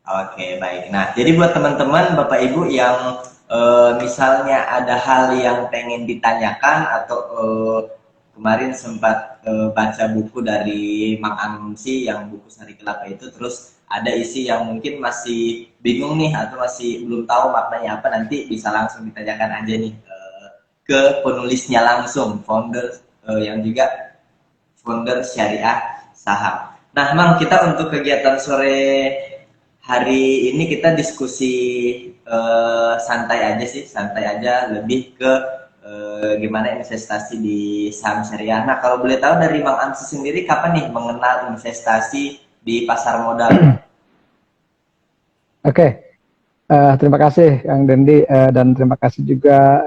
Oke, baik. Nah, jadi buat teman-teman, Bapak Ibu yang misalnya ada hal yang pengen ditanyakan atau kemarin sempat baca buku dari Mang Amsi yang buku Sari Kelapa itu, terus ada isi yang mungkin masih bingung nih atau masih belum tahu maknanya apa, nanti bisa langsung ditanyakan aja nih ke penulisnya langsung, founder yang juga founder Syariah Saham. Nah, Mang, kita untuk kegiatan sore hari ini kita diskusi santai aja sih, santai aja, lebih ke gimana investasi di saham syariah. Nah, kalau boleh tahu dari Mang Ansi sendiri, kapan nih mengenal investasi di pasar modal, Mang? Oke, terima kasih Kang Dendi dan terima kasih juga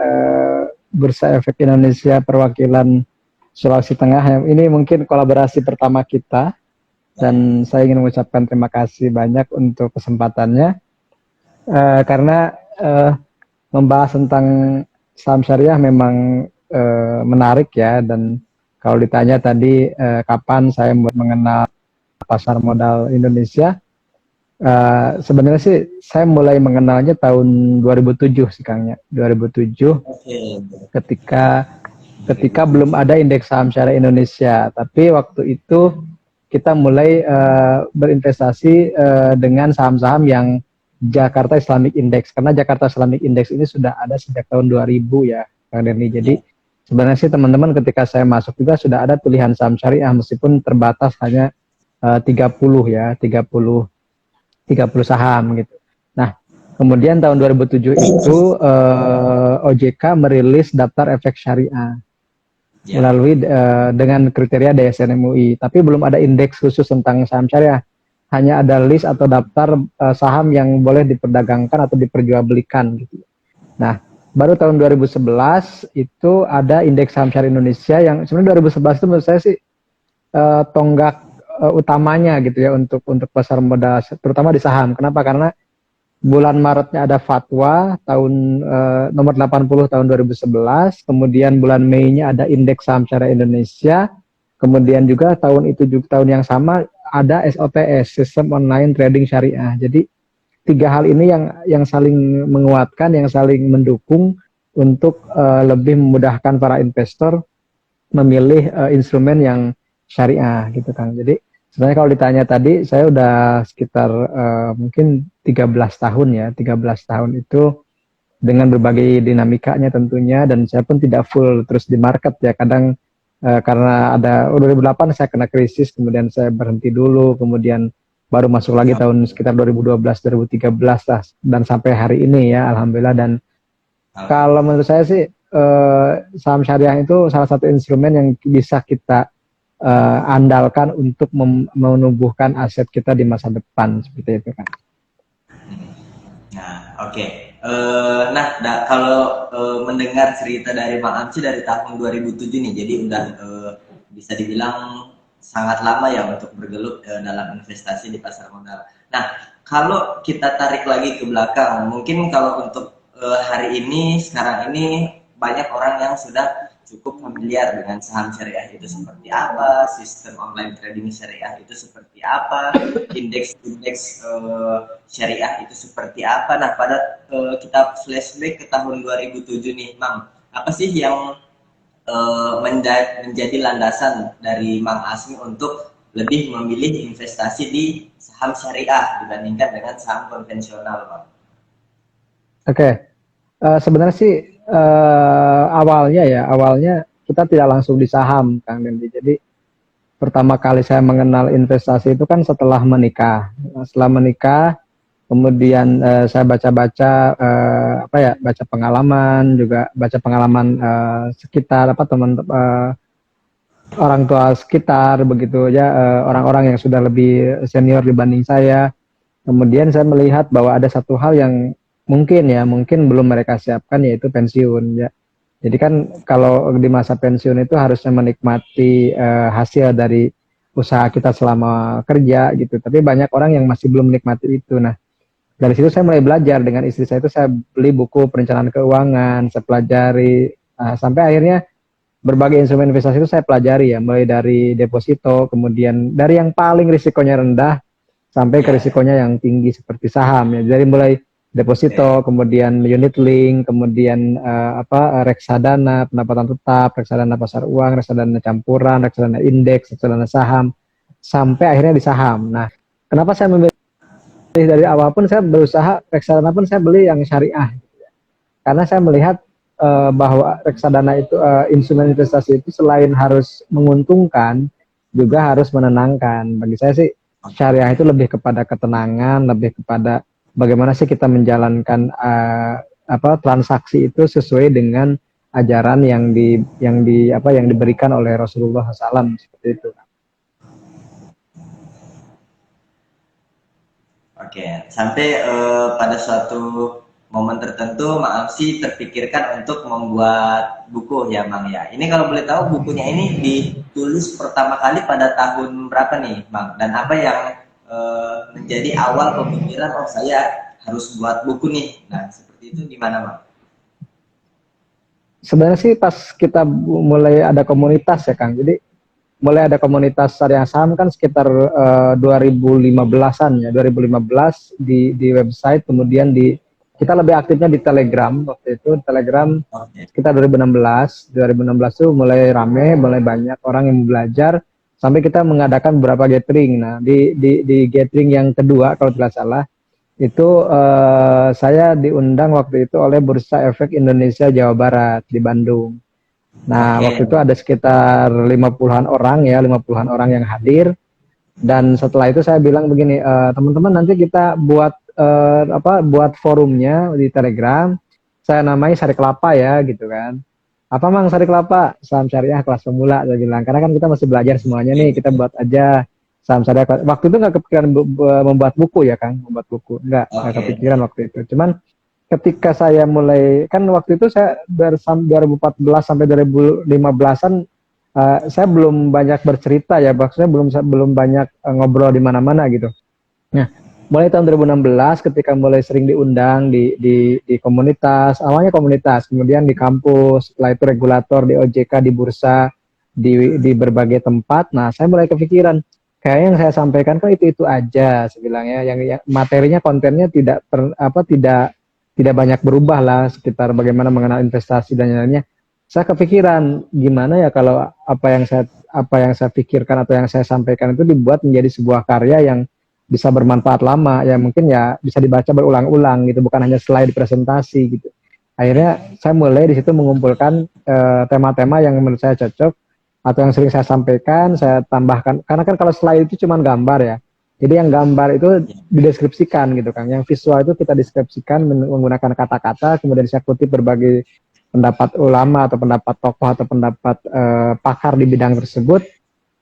Bursa Efek Indonesia perwakilan Sulawesi Tengah. Ini mungkin kolaborasi pertama kita dan saya ingin mengucapkan terima kasih banyak untuk kesempatannya karena membahas tentang saham syariah memang menarik ya, dan kalau ditanya tadi kapan saya mengenal pasar modal Indonesia, sebenarnya sih saya mulai mengenalnya tahun 2007 sih Kang ya. 2007 Oke, ketika ketika belum ada indeks saham syariah Indonesia, tapi waktu itu kita mulai berinvestasi dengan saham-saham yang Jakarta Islamic Index, karena Jakarta Islamic Index ini sudah ada sejak tahun 2000 ya Kang Denny. Jadi ya, sebenarnya sih teman-teman ketika saya masuk juga sudah ada pilihan saham syariah meskipun terbatas hanya 30 ya, 30 saham gitu. Nah, kemudian tahun 2007 itu OJK merilis daftar efek syariah ya, melalui dengan kriteria DSN MUI, tapi belum ada indeks khusus tentang saham syariah. Hanya ada list atau daftar saham yang boleh diperdagangkan atau diperjualbelikan gitu. Nah, baru tahun 2011 itu ada indeks saham syariah Indonesia yang sebenarnya 2011 itu menurut saya sih tonggak utamanya gitu ya untuk pasar modal terutama di saham. Kenapa? Karena bulan Maretnya ada fatwa tahun nomor 80 tahun 2011, kemudian bulan Mei-nya ada indeks saham syariah Indonesia, kemudian juga tahun itu juga tahun yang sama ada SOTS, Sistem Online Trading Syariah. Jadi tiga hal ini yang saling menguatkan, yang saling mendukung untuk lebih memudahkan para investor memilih instrumen yang syariah gitu Kang. Jadi sebenarnya kalau ditanya tadi saya udah sekitar mungkin 13 tahun ya, 13 tahun itu dengan berbagai dinamikanya tentunya, dan saya pun tidak full terus di market ya. Kadang karena ada 2008 saya kena krisis, kemudian saya berhenti dulu, kemudian baru masuk lagi tahun sekitar 2012 2013 lah, dan sampai hari ini ya alhamdulillah. Dan kalau alhamdulillah. menurut saya sih saham syariah itu salah satu instrumen yang bisa kita andalkan untuk menumbuhkan aset kita di masa depan seperti itu kan. Nah, oke. Nah, kalau mendengar cerita dari Bang Amci dari tahun 2007 nih, jadi udah bisa dibilang sangat lama ya untuk bergelut dalam investasi di pasar modal. Nah, kalau kita tarik lagi ke belakang, mungkin kalau untuk hari ini, sekarang ini banyak orang yang sudah cukup familiar dengan saham syariah itu seperti apa, sistem online trading syariah itu seperti apa, indeks-indeks syariah itu seperti apa. Nah, pada kita flashback ke tahun 2007 nih, Mang. Apa sih yang menjadi landasan dari Mang Asmi untuk lebih memilih investasi di saham syariah dibandingkan dengan saham konvensional, Mang? Oke, sebenarnya sih awalnya kita tidak langsung di saham Kang Dendi. Jadi pertama kali saya mengenal investasi itu kan setelah menikah. Nah, setelah menikah kemudian saya baca-baca apa ya, baca pengalaman, juga baca pengalaman sekitar apa teman orang tua sekitar begitu ya, orang-orang yang sudah lebih senior dibanding saya. Kemudian saya melihat bahwa ada satu hal yang mungkin belum mereka siapkan, yaitu pensiun ya. Jadi kan kalau di masa pensiun itu harusnya menikmati hasil dari usaha kita selama kerja gitu. Tapi banyak orang yang masih belum menikmati itu. Nah, dari situ saya mulai belajar dengan istri saya. Itu saya beli buku perencanaan keuangan, saya pelajari sampai akhirnya berbagai instrumen investasi itu saya pelajari ya, mulai dari deposito, kemudian dari yang paling risikonya rendah sampai ke Ya. risikonya yang tinggi seperti saham ya. Dari mulai deposito, kemudian unit link, kemudian reksadana pendapatan tetap, reksadana pasar uang, reksadana campuran, reksadana indeks, reksadana saham, sampai akhirnya di saham. Nah, kenapa saya memilih dari awal pun saya berusaha reksadana pun saya beli yang syariah, karena saya melihat bahwa reksadana itu instrumen investasi itu selain harus menguntungkan juga harus menenangkan. Bagi saya sih syariah itu lebih kepada ketenangan, lebih kepada bagaimana sih kita menjalankan transaksi itu sesuai dengan ajaran yang diberikan oleh Rasulullah SAW seperti itu. Oke, sampai pada suatu momen tertentu Mang Amsi terpikirkan untuk membuat buku ya Mang ya. Ini kalau boleh tahu bukunya ini ditulis pertama kali pada tahun berapa nih Mang? Dan apa yang menjadi awal pemikiran oh saya harus buat buku nih. Nah seperti itu gimana Mang? Sebenarnya sih pas kita mulai ada komunitas ya Kang. Jadi mulai ada komunitas syariah saham kan sekitar 2015-an ya, 2015 di website, kemudian kita lebih aktifnya di Telegram waktu itu. Telegram Oke. sekitar 2016 tuh mulai rame, mulai banyak orang yang belajar sampai kita mengadakan beberapa gathering. Nah, di gathering yang kedua kalau tidak salah itu saya diundang waktu itu oleh Bursa Efek Indonesia Jawa Barat di Bandung. Nah, Oke. waktu itu ada sekitar 50-an orang ya, 50-an orang yang hadir. Dan setelah itu saya bilang begini, teman-teman nanti kita buat forumnya di Telegram. Saya namai Sari Kelapa ya, gitu kan. Apa Mang Sari Kelapa? Saham syariah kelas pemula, saya bilang. Karena kan kita masih belajar semuanya nih, kita buat aja saham syariah. Waktu itu nggak kepikiran membuat buku ya, Kang, membuat buku. Nggak Oke. kepikiran waktu itu. Cuman ketika saya mulai, kan waktu itu saya dari 2014 sampai 2015-an saya belum banyak bercerita ya, maksudnya belum banyak ngobrol di mana-mana gitu. Nah, mulai tahun 2016 ketika mulai sering diundang di komunitas, awalnya komunitas, kemudian di kampus, setelah itu regulator di OJK, di bursa, di berbagai tempat. Nah, saya mulai kepikiran, kayaknya yang saya sampaikan kan itu aja, sebilangnya yang materinya, kontennya tidak banyak berubah lah sekitar bagaimana mengenal investasi dan lainnya. Saya kepikiran gimana ya kalau apa yang saya pikirkan atau yang saya sampaikan itu dibuat menjadi sebuah karya yang bisa bermanfaat lama, ya mungkin ya bisa dibaca berulang-ulang gitu, bukan hanya slide presentasi gitu. Akhirnya saya mulai di situ mengumpulkan tema-tema yang menurut saya cocok atau yang sering saya sampaikan, saya tambahkan, karena kan kalau slide itu cuma gambar ya. Jadi yang gambar itu dideskripsikan gitu kan, yang visual itu kita deskripsikan menggunakan kata-kata, kemudian saya kutip berbagai pendapat ulama atau pendapat tokoh atau pendapat pakar di bidang tersebut.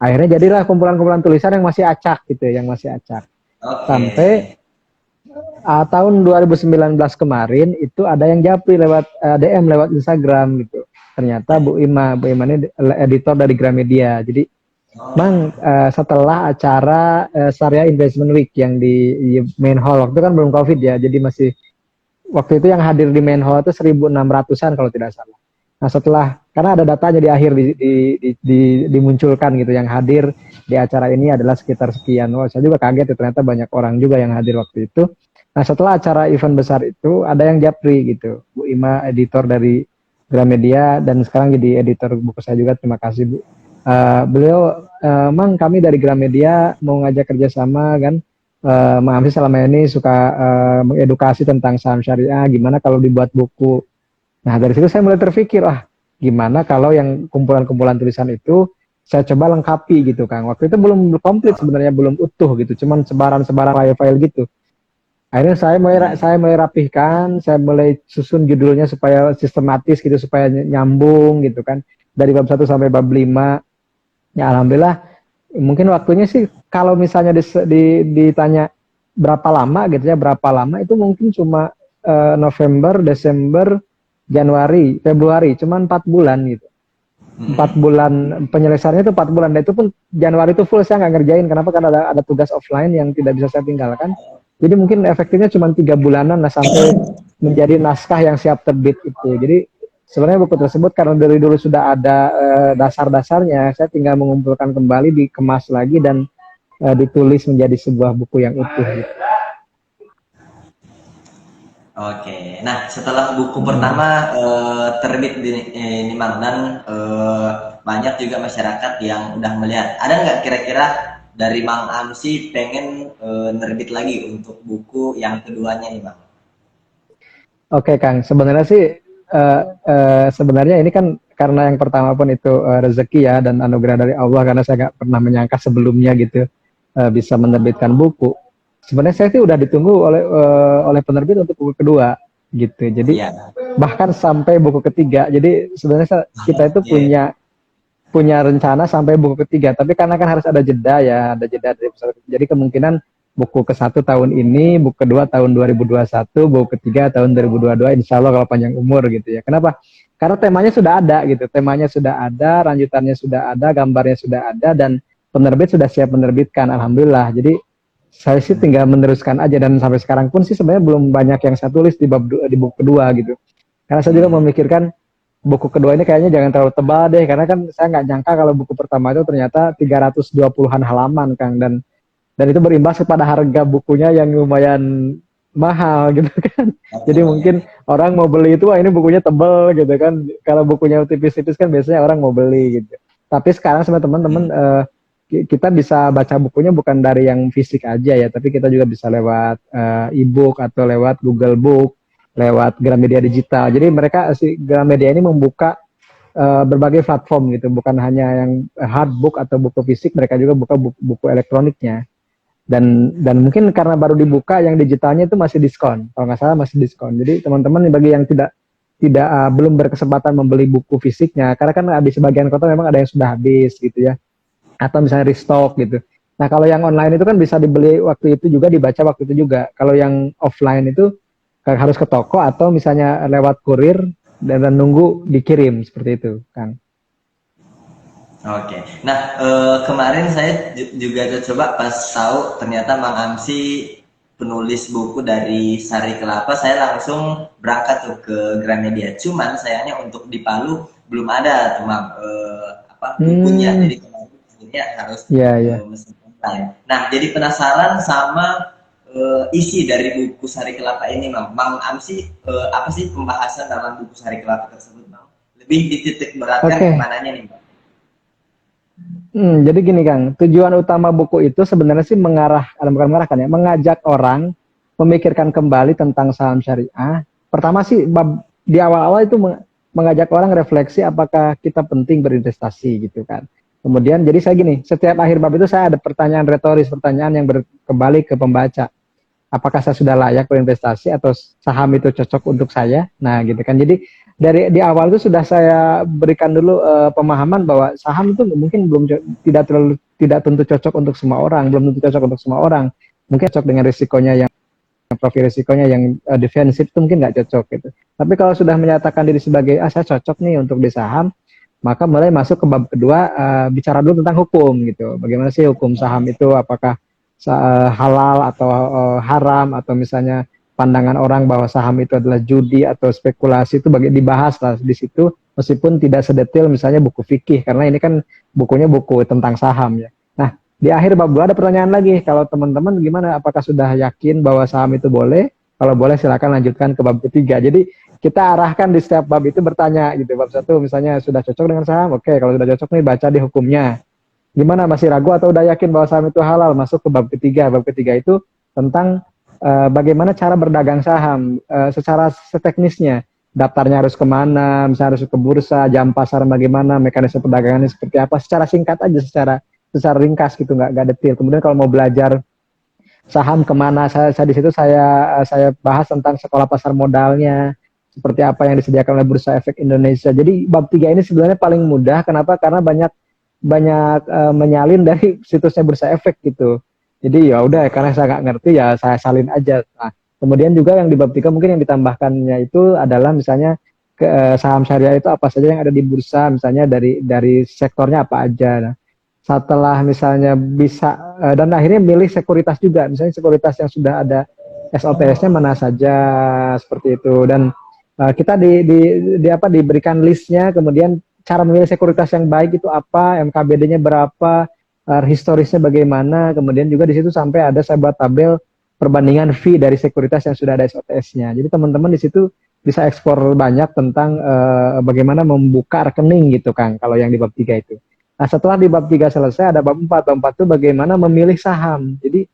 Akhirnya jadilah kumpulan-kumpulan tulisan yang masih acak gitu ya, yang masih acak. Oke. Sampai tahun 2019 kemarin itu ada yang japri lewat DM lewat Instagram gitu. Ternyata Bu Ima ini editor dari Gramedia. Jadi Mang, setelah acara Syariah Investment Week yang di main hall, waktu itu kan belum COVID ya, jadi masih waktu itu yang hadir di main hall itu 1.600-an kalau tidak salah. Nah setelah, karena ada datanya di akhir dimunculkan gitu, yang hadir di acara ini adalah sekitar sekian. Wah, saya juga kaget ya, ternyata banyak orang juga yang hadir waktu itu. Nah setelah acara event besar itu, ada yang japri gitu, Bu Ima editor dari Gramedia, dan sekarang jadi editor buku saya juga, terima kasih Bu. Beliau, Mang kami dari Gramedia mau ngajak kerjasama kan, Mang Amsi selama ini suka mengedukasi tentang saham syariah, gimana kalau dibuat buku. Nah dari situ saya mulai terpikir, gimana kalau yang kumpulan-kumpulan tulisan itu saya coba lengkapi gitu Kang. Waktu itu belum komplit sebenarnya, belum utuh gitu, cuman sebaran-sebaran file-file gitu. Akhirnya saya mulai rapihkan, saya mulai susun judulnya supaya sistematis gitu, supaya nyambung gitu kan, dari bab 1 sampai bab 5. Ya alhamdulillah, mungkin waktunya sih kalau misalnya ditanya berapa lama gitu ya, berapa lama itu mungkin cuma November, Desember, Januari, Februari, cuma 4 bulan gitu. 4 bulan penyelesaiannya itu 4 bulan, dan itu pun Januari itu full saya nggak ngerjain. Kenapa? Karena ada tugas offline yang tidak bisa saya tinggalkan. Jadi mungkin efektifnya cuma 3 bulanan lah sampai menjadi naskah yang siap terbit itu. Jadi sebenarnya buku tersebut karena dari dulu sudah ada dasar-dasarnya, saya tinggal mengumpulkan kembali, dikemas lagi, dan ditulis menjadi sebuah buku yang utuh gitu. Oke, nah setelah buku pertama terbit ini Mang, dan banyak juga masyarakat yang udah melihat. Ada nggak kira-kira dari Mang Amsi pengen nerbit lagi untuk buku yang keduanya nih Mang? Oke Kang, sebenarnya sih sebenarnya ini kan karena yang pertama pun itu rezeki ya dan anugerah dari Allah, karena saya nggak pernah menyangka sebelumnya gitu bisa menerbitkan buku. Sebenarnya saya sih udah ditunggu oleh penerbit untuk buku kedua gitu. Jadi Iya. bahkan sampai buku ketiga. Jadi sebenarnya kita itu Oke. punya rencana sampai buku ketiga, tapi karena kan harus ada jeda ya, ada jeda dari pesawat. Jadi kemungkinan buku ke satu tahun ini, buku kedua tahun 2021, buku ketiga tahun 2022, insya Allah kalau panjang umur gitu ya. Kenapa? Karena temanya sudah ada gitu, temanya sudah ada, lanjutannya sudah ada, gambarnya sudah ada, dan penerbit sudah siap menerbitkan, alhamdulillah. Jadi saya sih tinggal meneruskan aja, dan sampai sekarang pun sih sebenarnya belum banyak yang saya tulis di buku kedua gitu. Karena saya juga memikirkan buku kedua ini kayaknya jangan terlalu tebal deh, karena kan saya nggak nyangka kalau buku pertama itu ternyata 320-an halaman Kang, dan itu berimbas kepada harga bukunya yang lumayan mahal gitu kan. Jadi mungkin orang mau beli itu, wah ini bukunya tebel gitu kan. Kalau bukunya tipis-tipis kan biasanya orang mau beli gitu. Tapi sekarang sama teman-teman kita bisa baca bukunya bukan dari yang fisik aja ya, tapi kita juga bisa lewat e-book atau lewat Google Book, lewat Gramedia Digital. Jadi mereka si Gramedia ini membuka berbagai platform gitu, bukan hanya yang hard book atau buku fisik, mereka juga buka buku elektroniknya. Dan mungkin karena baru dibuka, yang digitalnya itu masih diskon, kalau nggak salah masih diskon. Jadi teman-teman bagi yang tidak belum berkesempatan membeli buku fisiknya, karena kan di sebagian kota memang ada yang sudah habis gitu ya, atau misalnya restock gitu. Nah kalau yang online itu kan bisa dibeli waktu itu juga, dibaca waktu itu juga. Kalau yang offline itu harus ke toko atau misalnya lewat kurir, dan nunggu dikirim seperti itu Kang. Oke. Nah, kemarin saya juga coba pas tahu ternyata Mang Amsi penulis buku dari Sari Kelapa, saya langsung berangkat tuh ke Gramedia. Cuman sayangnya untuk di Palu belum ada tuh Mang bukunya. Jadi kemarin bukunya harus Ya, ya. mesen online. Nah, jadi penasaran sama isi dari buku Sari Kelapa ini, Mang. Mang Amsi apa sih pembahasan dalam buku Sari Kelapa tersebut, Mang? Lebih dititik beratkan Oke. kemananya nih, Mang? Jadi gini Kang, tujuan utama buku itu sebenarnya sih bukan mengarahkan ya, mengajak orang memikirkan kembali tentang saham syariah. Pertama sih di awal-awal itu mengajak orang refleksi apakah kita penting berinvestasi gitu kan. Kemudian jadi saya gini, setiap akhir bab itu saya ada pertanyaan retoris, pertanyaan yang kembali ke pembaca. Apakah saya sudah layak berinvestasi atau saham itu cocok untuk saya? Nah, gitu kan. Jadi dari di awal itu sudah saya berikan dulu pemahaman bahwa saham itu mungkin tidak tentu cocok untuk semua orang, belum tentu cocok untuk semua orang. Mungkin cocok dengan risikonya yang profil risikonya yang defensif itu mungkin nggak cocok gitu. Tapi kalau sudah menyatakan diri sebagai saya cocok nih untuk di saham, maka mulai masuk ke bab kedua, bicara dulu tentang hukum gitu. Bagaimana sih hukum saham itu, apakah halal atau haram, atau misalnya pandangan orang bahwa saham itu adalah judi atau spekulasi, itu dibahas lah di situ, meskipun tidak sedetail misalnya buku fikih, karena ini kan bukunya buku tentang saham ya. Nah, di akhir bab 2 ada pertanyaan lagi, kalau teman-teman gimana, apakah sudah yakin bahwa saham itu boleh? Kalau boleh silakan lanjutkan ke bab ketiga. Jadi kita arahkan di setiap bab itu bertanya gitu. Bab 1 misalnya sudah cocok dengan saham, oke, kalau sudah cocok nih baca di hukumnya. Gimana, masih ragu atau udah yakin bahwa saham itu halal? Masuk ke bab ketiga. Bab ketiga itu tentang bagaimana cara berdagang saham secara seteknisnya. Daftarnya harus kemana, misalnya harus ke bursa, jam pasar bagaimana, mekanisme perdagangannya seperti apa. Secara singkat aja, secara ringkas gitu, nggak detail. Kemudian kalau mau belajar saham kemana, saya di situ saya bahas tentang sekolah pasar modalnya, seperti apa yang disediakan oleh Bursa Efek Indonesia. Jadi bab 3 ini sebenarnya paling mudah. Kenapa? Karena banyak menyalin dari situsnya Bursa Efek gitu. Jadi ya udah, karena saya nggak ngerti ya saya salin aja. Nah, kemudian juga yang di bab 3 mungkin yang ditambahkannya itu adalah misalnya saham syariah itu apa saja yang ada di bursa, misalnya dari sektornya apa aja. Nah, setelah misalnya bisa dan akhirnya milih sekuritas juga, misalnya sekuritas yang sudah ada SOPS-nya mana saja seperti itu, dan kita diberikan listnya, kemudian cara memilih sekuritas yang baik itu apa, MKBD-nya berapa, historisnya bagaimana, kemudian juga di situ sampai ada saya buat tabel perbandingan fee dari sekuritas yang sudah ada SOTS-nya. Jadi teman-teman di situ bisa eksplor banyak tentang bagaimana membuka rekening gitu Kang, kalau yang di bab 3 itu. Nah setelah di bab 3 selesai ada bab 4. Bab 4 itu bagaimana memilih saham. Jadi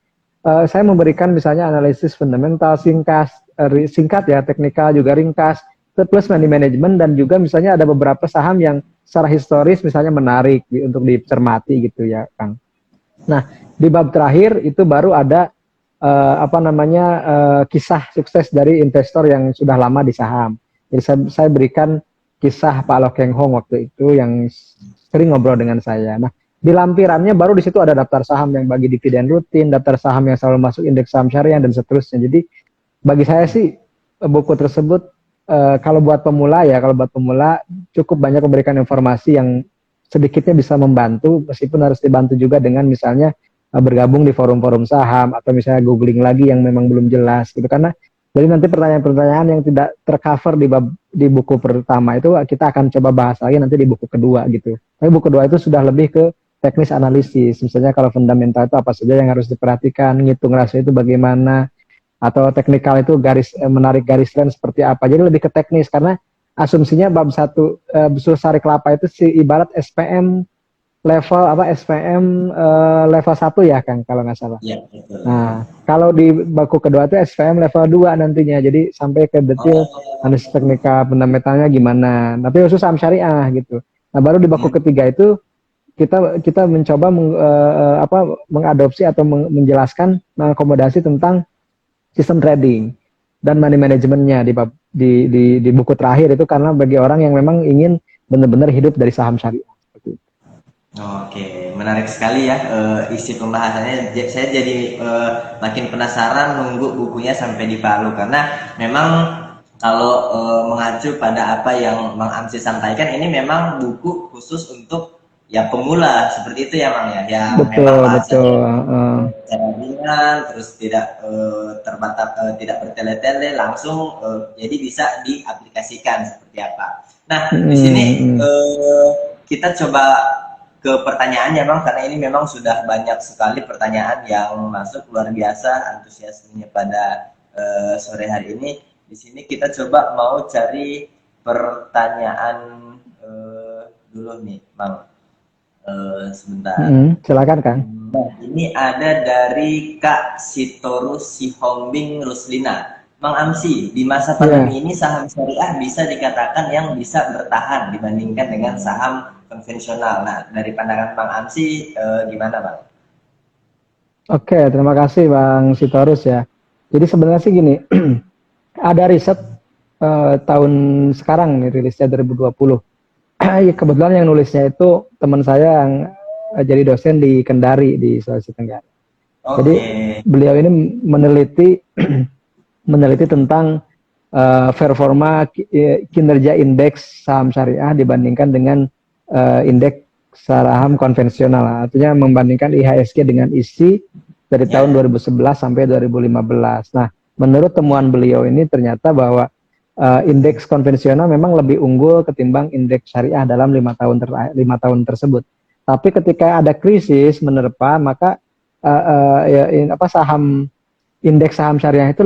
saya memberikan misalnya analisis fundamental singkat ya, teknikal juga ringkas, plus money management, dan juga misalnya ada beberapa saham yang secara historis misalnya menarik untuk dicermati gitu ya Kang. Nah di bab terakhir itu baru ada kisah sukses dari investor yang sudah lama di saham. Jadi saya berikan kisah Pak Lo Keng Hong waktu itu yang sering ngobrol dengan saya. Nah di lampirannya baru di situ ada daftar saham yang bagi dividen rutin, daftar saham yang selalu masuk indeks saham syariah dan seterusnya. Jadi bagi saya sih buku tersebut kalau buat pemula cukup banyak memberikan informasi yang sedikitnya bisa membantu, meskipun harus dibantu juga dengan misalnya bergabung di forum-forum saham atau misalnya googling lagi yang memang belum jelas gitu, karena jadi nanti pertanyaan-pertanyaan yang tidak tercover di buku pertama itu kita akan coba bahas lagi nanti di buku kedua gitu. Tapi buku kedua itu sudah lebih ke teknis analisis, misalnya kalau fundamental itu apa saja yang harus diperhatikan, ngitung rasio itu bagaimana, atau teknikal itu menarik garis tren seperti apa. Jadi lebih ke teknis, karena asumsinya bab 1 Busul Sari Kelapa itu ibarat SPM level 1 ya Kang kalau nggak salah. Iya, betul. Nah, kalau di buku kedua itu SPM level 2 nantinya. Jadi sampai ke detail analisis teknikal fundamentalnya gimana. Tapi khusus saham syariah gitu. Nah, baru di buku ketiga itu kita mencoba mengadopsi atau menjelaskan, mengakomodasi tentang sistem trading dan money manajemennya di buku terakhir itu, karena bagi orang yang memang ingin benar-benar hidup dari saham syariah. Oke, menarik sekali ya isi pembahasannya. Saya jadi makin penasaran nunggu bukunya sampai di Palu, karena memang kalau mengacu pada apa yang Bang Amsi sampaikan, ini memang buku khusus untuk ya pemula seperti itu ya Bang ya, yang memang bahasanya secara ringan, terus tidak terbatas, tidak bertele-tele, langsung jadi bisa diaplikasikan seperti apa. Nah di sini kita coba ke pertanyaannya Bang, karena ini memang sudah banyak sekali pertanyaan yang masuk, luar biasa antusiasmenya pada sore hari ini. Di sini kita coba mau cari pertanyaan dulu nih Bang. Sebentar. Silakan Kang. Nah, ini ada dari Kak Sitorus Sihombing Ruslina. Bang Amsi, di masa pandemi ini saham syariah bisa dikatakan yang bisa bertahan dibandingkan dengan saham konvensional. Nah, dari pandangan Bang Amsi gimana Bang? Oke, terima kasih Bang Sitorus ya. Jadi sebenarnya sih gini, ada riset tahun sekarang nih, rilisnya 2020. Kebetulan yang nulisnya itu teman saya yang jadi dosen di Kendari di Sulawesi Tenggara. Jadi beliau ini meneliti tentang performa kinerja indeks saham syariah dibandingkan dengan indeks saham konvensional. Artinya membandingkan IHSG dengan ISI dari tahun 2011 sampai 2015. Nah, menurut temuan beliau ini ternyata bahwa indeks konvensional memang lebih unggul ketimbang indeks syariah dalam 5 tahun tersebut. Tapi ketika ada krisis menerpa, maka indeks saham syariah itu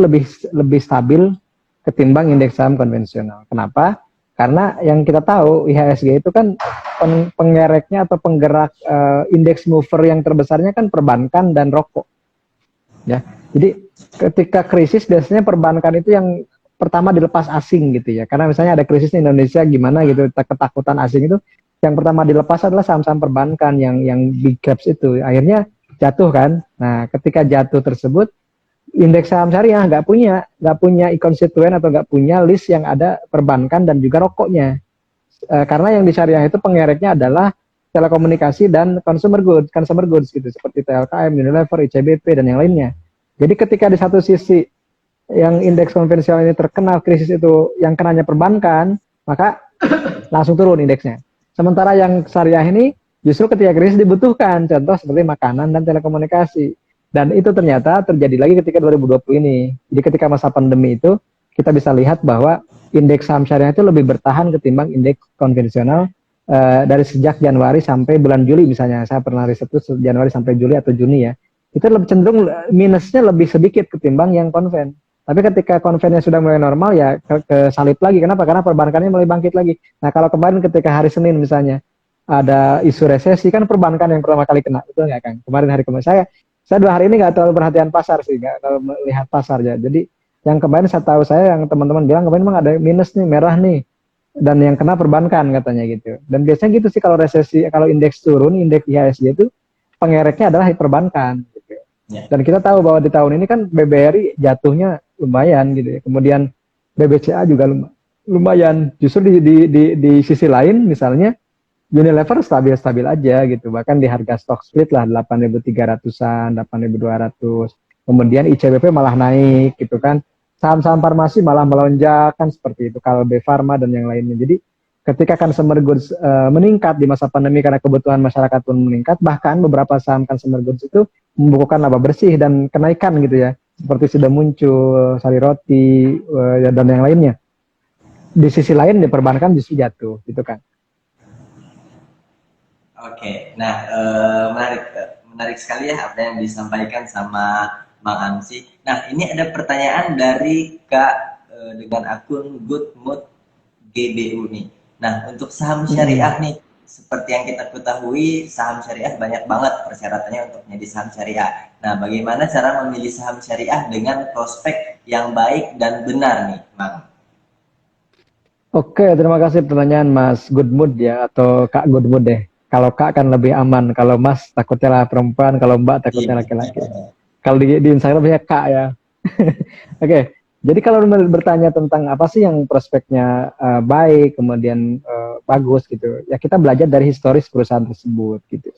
lebih stabil ketimbang indeks saham konvensional. Kenapa? Karena yang kita tahu IHSG itu kan pengereknya atau penggerak indeks mover yang terbesarnya kan perbankan dan rokok. Ya. Jadi ketika krisis biasanya perbankan itu yang pertama dilepas asing gitu ya, karena misalnya ada krisis di Indonesia gimana gitu, ketakutan asing itu yang pertama dilepas adalah saham-saham perbankan yang big caps itu, akhirnya jatuh kan. Nah ketika jatuh tersebut, indeks saham syariah nggak punya konstituen atau nggak punya list yang ada perbankan dan juga rokoknya, karena yang di syariah itu pengereknya adalah telekomunikasi dan consumer goods gitu, seperti TLKM, Unilever, ICBP dan yang lainnya. Jadi ketika di satu sisi yang indeks konvensional ini terkena krisis itu, yang kenanya perbankan, maka langsung turun indeksnya. Sementara yang syariah ini justru ketika krisis dibutuhkan, contoh seperti makanan dan telekomunikasi. Dan itu ternyata terjadi lagi ketika 2020 ini. Jadi ketika masa pandemi itu, kita bisa lihat bahwa indeks saham syariah itu lebih bertahan ketimbang indeks konvensional, dari sejak Januari sampai bulan Juli misalnya, saya pernah riset itu Januari sampai Juli atau Juni ya, itu lebih cenderung minusnya lebih sedikit ketimbang yang konven. Tapi ketika konvennya sudah mulai normal ya ke salib lagi. Kenapa? Karena perbankannya mulai bangkit lagi. Nah kalau kemarin ketika hari Senin misalnya ada isu resesi, kan perbankan yang pertama kali kena, betul nggak Kang? Kemarin hari kemarin saya 2 hari ini nggak terlalu perhatian pasar sih, nggak terlalu melihat pasar ya. Jadi yang kemarin saya tahu saya yang teman-teman bilang kemarin memang ada minus nih, merah nih, dan yang kena perbankan katanya gitu. Dan biasanya gitu sih kalau resesi, kalau indeks turun, indeks IHSG itu pengereknya adalah perbankan. Gitu. Ya. Dan kita tahu bahwa di tahun ini kan BBRI jatuhnya lumayan gitu ya. Kemudian BBCA juga lumayan. Justru di sisi lain misalnya Unilever stabil-stabil aja gitu. Bahkan di harga stock split lah 8.300-an, 8.200. Kemudian ICBP malah naik gitu kan. Saham-saham farmasi malah melonjak kan seperti itu. Kalbe Farma dan yang lainnya. Jadi ketika consumer goods meningkat di masa pandemi karena kebutuhan masyarakat pun meningkat, bahkan beberapa saham consumer goods itu membukukan laba bersih dan kenaikan gitu ya. Seperti sudah muncul Sari Roti dan yang lainnya. Di sisi lain di perbankan justru jatuh gitu kan. Oke, nah menarik sekali ya apa yang disampaikan sama Bang Amsi. Nah ini ada pertanyaan dari Kak dengan akun Good Mood GBU nih. Nah untuk saham syariah nih, seperti yang kita ketahui saham syariah banyak banget persyaratannya untuk menjadi saham syariah. Nah bagaimana cara memilih saham syariah dengan prospek yang baik dan benar nih, Bang? Oke, terima kasih pertanyaan Mas Good Mood ya, atau Kak Good Mood deh. Kalau Kak kan lebih aman, kalau Mas takutnya lah perempuan, kalau Mbak takutnya Iya. laki-laki. Kalau di Instagramnya Kak ya. Oke, jadi kalau bertanya tentang apa sih yang prospeknya baik, kemudian bagus gitu, ya kita belajar dari historis perusahaan tersebut gitu.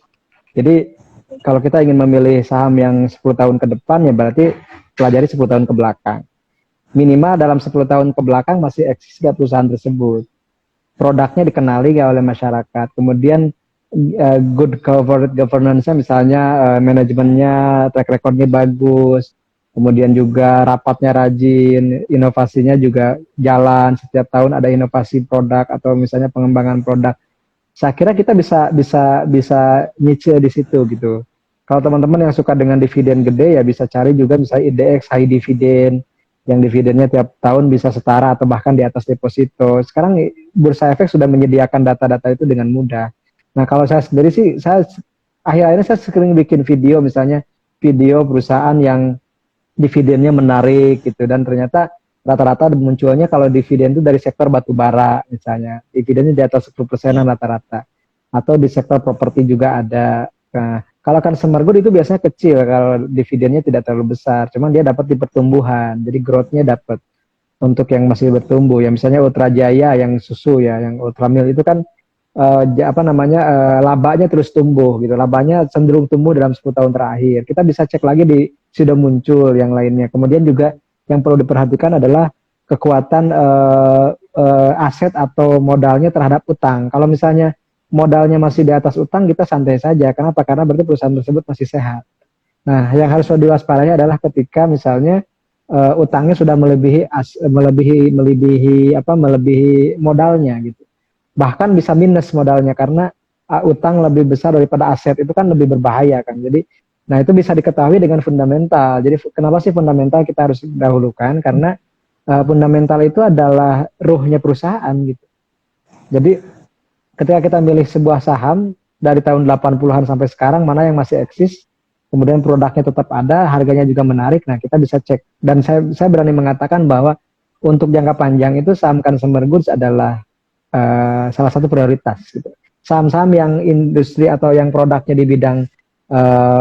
Jadi kalau kita ingin memilih saham yang 10 tahun ke depan ya berarti pelajari 10 tahun ke belakang. Minimal dalam 10 tahun ke belakang masih eksis gak perusahaan tersebut. Produknya dikenali gak oleh masyarakat. Kemudian good corporate governance-nya misalnya manajemennya, track recordnya bagus. Kemudian juga rapatnya rajin, inovasinya juga jalan. Setiap tahun ada inovasi produk atau misalnya pengembangan produk. Saya kira kita bisa nyicil di situ gitu. Kalau teman-teman yang suka dengan dividen gede ya bisa cari juga misalnya IDX high dividend yang dividennya tiap tahun bisa setara atau bahkan di atas deposito. Sekarang Bursa Efek sudah menyediakan data-data itu dengan mudah. Nah kalau saya sendiri sih, saya akhir-akhirnya saya sering bikin video misalnya video perusahaan yang dividennya menarik gitu dan ternyata rata-rata munculnya kalau dividen itu dari sektor batu bara misalnya dividennya di atas 10%-an rata-rata atau di sektor properti juga ada. Nah, kalau consumer good itu biasanya kecil kalau dividennya tidak terlalu besar, cuman dia dapat di pertumbuhan, jadi growth-nya dapat untuk yang masih bertumbuh ya misalnya Ultra Jaya yang susu ya, yang Ultramil itu kan labanya terus tumbuh gitu, labanya cenderung tumbuh dalam 10 tahun terakhir. Kita bisa cek lagi di sudah muncul yang lainnya. Kemudian juga yang perlu diperhatikan adalah kekuatan aset atau modalnya terhadap utang. Kalau misalnya modalnya masih di atas utang, kita santai saja. Kenapa? Karena berarti perusahaan tersebut masih sehat. Nah, yang harus diwaspadai adalah ketika misalnya utangnya sudah melebihi modalnya gitu. Bahkan bisa minus modalnya karena utang lebih besar daripada aset itu kan lebih berbahaya kan. Jadi, nah itu bisa diketahui dengan fundamental. Jadi kenapa sih fundamental kita harus dahulukan? Karena fundamental itu adalah ruhnya perusahaan gitu. Jadi ketika kita milih sebuah saham dari tahun 80-an sampai sekarang mana yang masih eksis, kemudian produknya tetap ada, harganya juga menarik, nah kita bisa cek. Dan saya berani mengatakan bahwa untuk jangka panjang itu saham consumer goods adalah salah satu prioritas gitu. Saham-saham yang industri atau yang produknya di bidang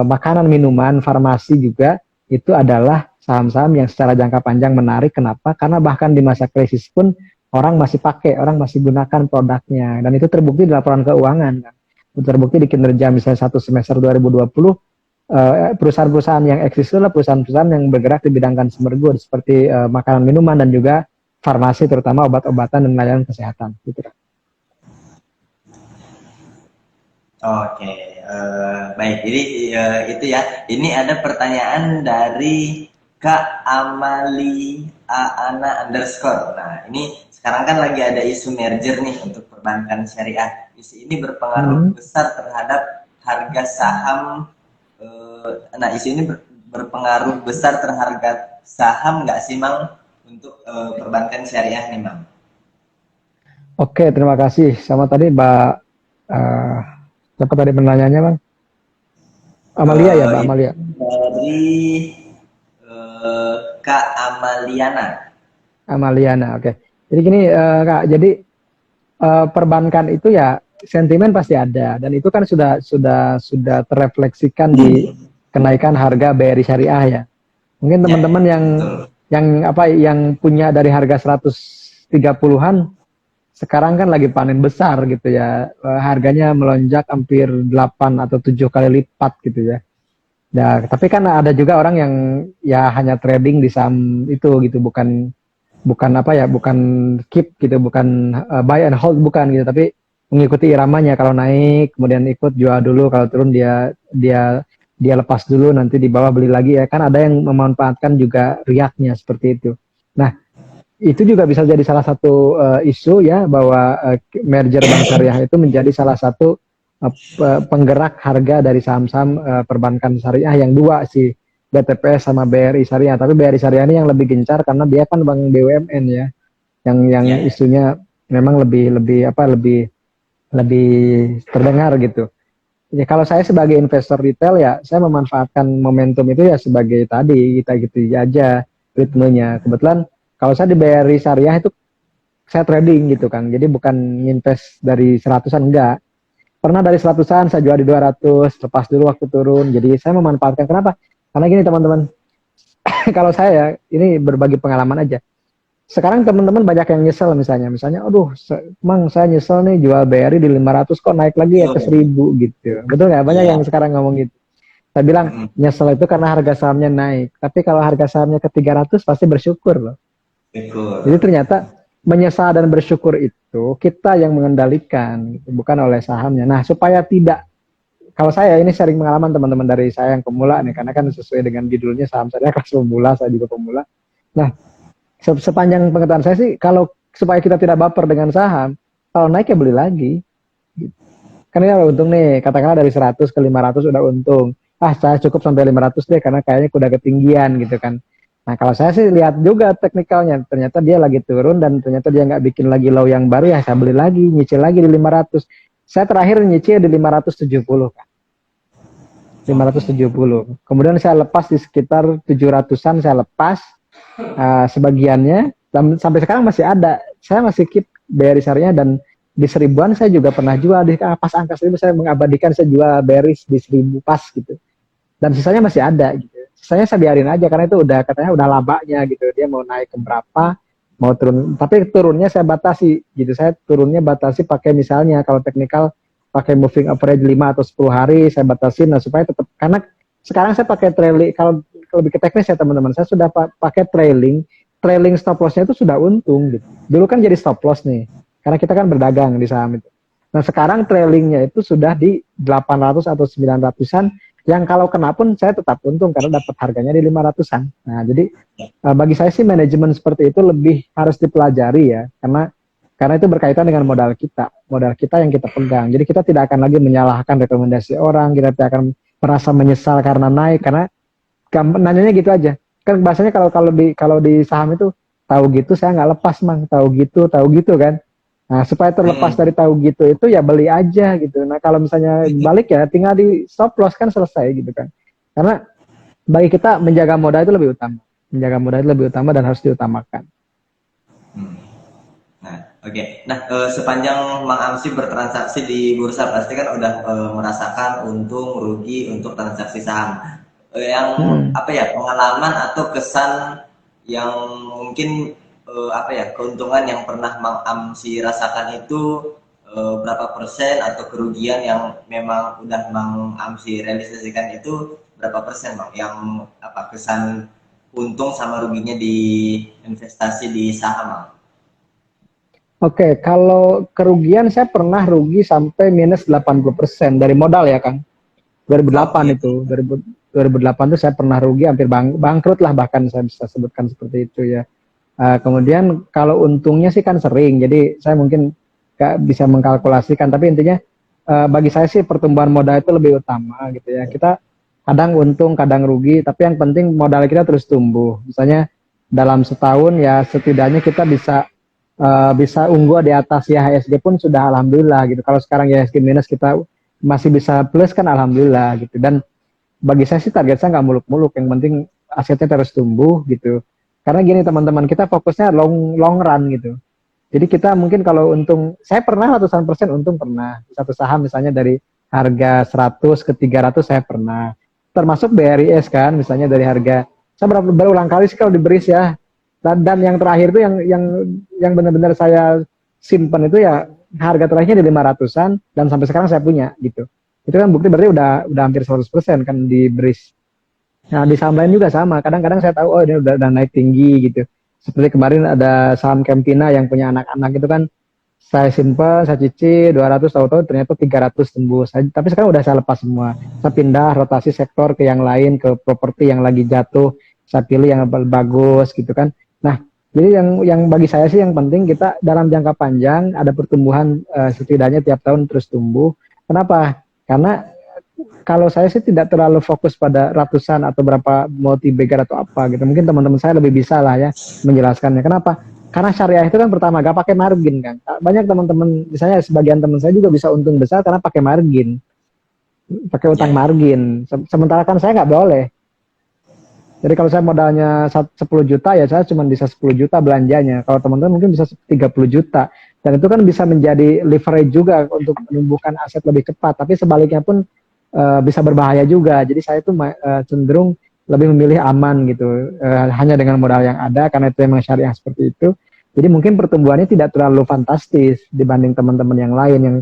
makanan, minuman, farmasi juga itu adalah saham-saham yang secara jangka panjang menarik. Kenapa? Karena bahkan di masa krisis pun orang masih pakai, orang masih gunakan produknya dan itu terbukti di laporan keuangan kan. Terbukti di kinerja misalnya 1 semester 2020 perusahaan-perusahaan yang eksis adalah perusahaan-perusahaan yang bergerak di bidang consumer goods seperti makanan, minuman dan juga farmasi terutama obat-obatan dan layanan kesehatan gitu. Oke, baik. Jadi itu ya. Ini ada pertanyaan dari Kak Amali Aana underscore. Nah, ini sekarang kan lagi ada isu merger nih untuk perbankan syariah. Isu ini berpengaruh besar terhadap harga saham. Nah, isu ini berpengaruh besar terhadap saham nggak sih, Mang, untuk perbankan syariah nih, Mang? Oke, terima kasih. Sama tadi Mbak, eh, siapa tadi penanyanya, Bang? Amalia ya, Mbak Itu Amalia. dari Kak Amaliana. Amaliana, oke. Jadi gini, Kak, jadi perbankan itu ya sentimen pasti ada dan itu kan sudah terrefleksikan di kenaikan harga BRI Syariah ya. Mungkin Ya, teman-teman betul. yang punya dari harga 130-an sekarang kan lagi panen besar gitu ya. Harganya melonjak hampir 8 atau 7 kali lipat gitu ya. Nah, tapi kan ada juga orang yang ya hanya trading di saham itu gitu, bukan bukan apa ya, bukan keep gitu, bukan buy and hold, bukan gitu, tapi mengikuti iramanya. Kalau naik kemudian ikut jual dulu, kalau turun dia dia dia lepas dulu, nanti di bawah beli lagi ya kan. Ada yang memanfaatkan juga riaknya seperti itu. Nah, itu juga bisa jadi salah satu isu ya, bahwa merger bank syariah itu menjadi salah satu penggerak harga dari saham-saham perbankan syariah yang dua sih, BTPS sama BRI Syariah. Tapi BRI Syariah ini yang lebih gencar karena dia kan bank BUMN ya, yang Ya, isunya memang lebih lebih apa lebih lebih terdengar gitu. Ya, kalau saya sebagai investor retail ya, saya memanfaatkan momentum itu ya sebagai tadi kita gitu aja ritmenya. Kebetulan kalau saya di BRI Syariah itu saya trading gitu kan. Jadi bukan invest dari seratusan, enggak. Pernah dari seratusan saya jual di 200, lepas dulu waktu turun. Jadi saya memanfaatkan. Kenapa? Karena gini teman-teman, kalau saya ini berbagi pengalaman aja. Sekarang teman-teman banyak yang nyesel, misalnya, aduh, Mang, saya nyesel nih jual BRI di 500 kok naik lagi ya ke betul. 1000 gitu. Betul nggak? Banyak yang Iya. sekarang ngomong gitu. Saya bilang, nyesel itu karena harga sahamnya naik. Tapi kalau harga sahamnya ke 300 pasti bersyukur loh. Jadi Betul. ternyata menyesal dan bersyukur itu kita yang mengendalikan, gitu, bukan oleh sahamnya. Nah, supaya tidak, kalau saya ini sharing pengalaman teman-teman dari saya yang pemula nih, karena kan sesuai dengan judulnya saham saya kelas pemula, saya juga pemula. Nah, sepanjang pengetahuan saya sih, kalau supaya kita tidak baper dengan saham, kalau naik ya beli lagi. Kan ini udah untung nih, katakanlah dari 100 ke 500 udah untung. Ah, saya cukup sampai 500 deh, karena kayaknya udah ketinggian gitu kan. Nah, kalau saya sih lihat juga teknikalnya, ternyata dia lagi turun dan ternyata dia nggak bikin lagi low yang baru, ya saya beli lagi, nyicil lagi di 500. Saya terakhir nyicil di 570 kan. Oke. 570. Kemudian saya lepas di sekitar 700-an, saya lepas sebagiannya, dan sampai sekarang masih ada. Saya masih keep BRI Syariah, dan di 1000-an saya juga pernah jual, di pas angka 1000 saya mengabadikan, saya jual BRI di 1000 pas gitu. Dan sisanya masih ada gitu. Sisanya saya biarin aja karena itu udah katanya udah labanya gitu. Dia mau naik ke berapa, mau turun. Tapi turunnya saya batasi gitu. Saya turunnya batasi pakai, misalnya kalau teknikal pakai moving average 5 atau 10 hari saya batasin, nah supaya tetap, karena sekarang saya pakai trailing. Kalau lebih ke teknis ya teman-teman, saya sudah pakai trailing stop lossnya itu sudah untung gitu. Dulu kan jadi stop loss nih, karena kita kan berdagang di saham itu. Nah, sekarang trailingnya itu sudah di 800 atau 900-an, yang kalau kena pun saya tetap untung karena dapat harganya di 500-an. Nah, jadi bagi saya sih manajemen seperti itu lebih harus dipelajari ya, karena itu berkaitan dengan modal kita yang kita pegang. Jadi kita tidak akan lagi menyalahkan rekomendasi orang, kita tidak akan merasa menyesal karena naik, karena nanyanya gitu aja. Kan bahasanya kalau di saham itu, tahu gitu saya nggak lepas, Mang, tahu gitu kan. Nah, supaya terlepas dari tahu gitu itu ya beli aja gitu. Nah, kalau misalnya balik ya tinggal di stop loss kan selesai gitu kan. Karena bagi kita menjaga modal itu lebih utama. Menjaga modal itu lebih utama dan harus diutamakan. Nah, oke. Nah, sepanjang Mang Amsi bertransaksi di bursa pasti kan udah merasakan untung rugi untuk transaksi saham. Yang Hmm. apa ya, pengalaman atau kesan yang mungkin apa ya, keuntungan yang pernah Mang Amsi rasakan itu berapa persen, atau kerugian yang memang udah Mang Amsi realisasikan itu berapa persen, Bang? Yang apa, kesan untung sama ruginya di investasi di saham, Bang? Oke, kalau kerugian saya pernah rugi sampai minus 80% dari modal ya, Kang. 2008 Oke. itu, 2008 itu saya pernah rugi hampir bangkrut lah, bahkan saya bisa sebutkan seperti itu ya. Kemudian kalau untungnya sih kan sering, jadi saya mungkin nggak bisa mengkalkulasikan, tapi intinya bagi saya sih pertumbuhan modal itu lebih utama gitu ya. Kita kadang untung, kadang rugi, tapi yang penting modal kita terus tumbuh. Misalnya dalam setahun ya setidaknya kita bisa unggul di atas IHSG pun sudah alhamdulillah gitu. Kalau sekarang IHSG minus kita masih bisa plus kan alhamdulillah gitu. Dan bagi saya sih target saya nggak muluk-muluk, yang penting asetnya terus tumbuh gitu. Karena gini teman-teman, kita fokusnya long long run gitu. Jadi kita mungkin kalau untung, saya pernah ratusan persen untung pernah. Satu saham misalnya dari harga 100 ke 300 saya pernah. Termasuk BRIS kan, misalnya dari harga, saya berulang kali sih kalau di BRIS ya. Dan yang terakhir itu yang benar-benar saya simpan itu ya harga terakhirnya di 500-an dan sampai sekarang saya punya gitu. Itu kan bukti berarti udah hampir 100% kan di BRIS. Nah, di saham lain juga sama. Kadang-kadang saya tahu, oh ini udah naik tinggi gitu. Seperti kemarin ada saham Campina yang punya anak-anak itu kan, saya simpan, saya cicil 200, tahu-tahu ternyata 300 tembus. Tapi sekarang udah saya lepas semua. Saya pindah rotasi sektor ke yang lain, ke properti yang lagi jatuh. Saya pilih yang bagus gitu kan. Nah, jadi yang bagi saya sih yang penting kita dalam jangka panjang ada pertumbuhan setidaknya tiap tahun terus tumbuh. Kenapa? Karena kalau saya sih tidak terlalu fokus pada ratusan atau berapa multi bagger atau apa gitu. Mungkin teman-teman saya lebih bisa lah ya menjelaskannya. Kenapa? Karena syariah itu kan pertama gak pakai margin kan. Banyak teman-teman, misalnya sebagian teman saya juga bisa untung besar karena pakai margin, pakai utang margin. Sementara kan saya nggak boleh. Jadi kalau saya modalnya 10 juta ya saya cuma bisa 10 juta belanjanya. Kalau teman-teman mungkin bisa 30 juta. Dan itu kan bisa menjadi leverage juga untuk menumbuhkan aset lebih cepat. Tapi sebaliknya pun bisa berbahaya juga. Jadi saya tuh cenderung lebih memilih aman gitu, hanya dengan modal yang ada karena itu memang syariah seperti itu. Jadi mungkin pertumbuhannya tidak terlalu fantastis dibanding teman-teman yang lain yang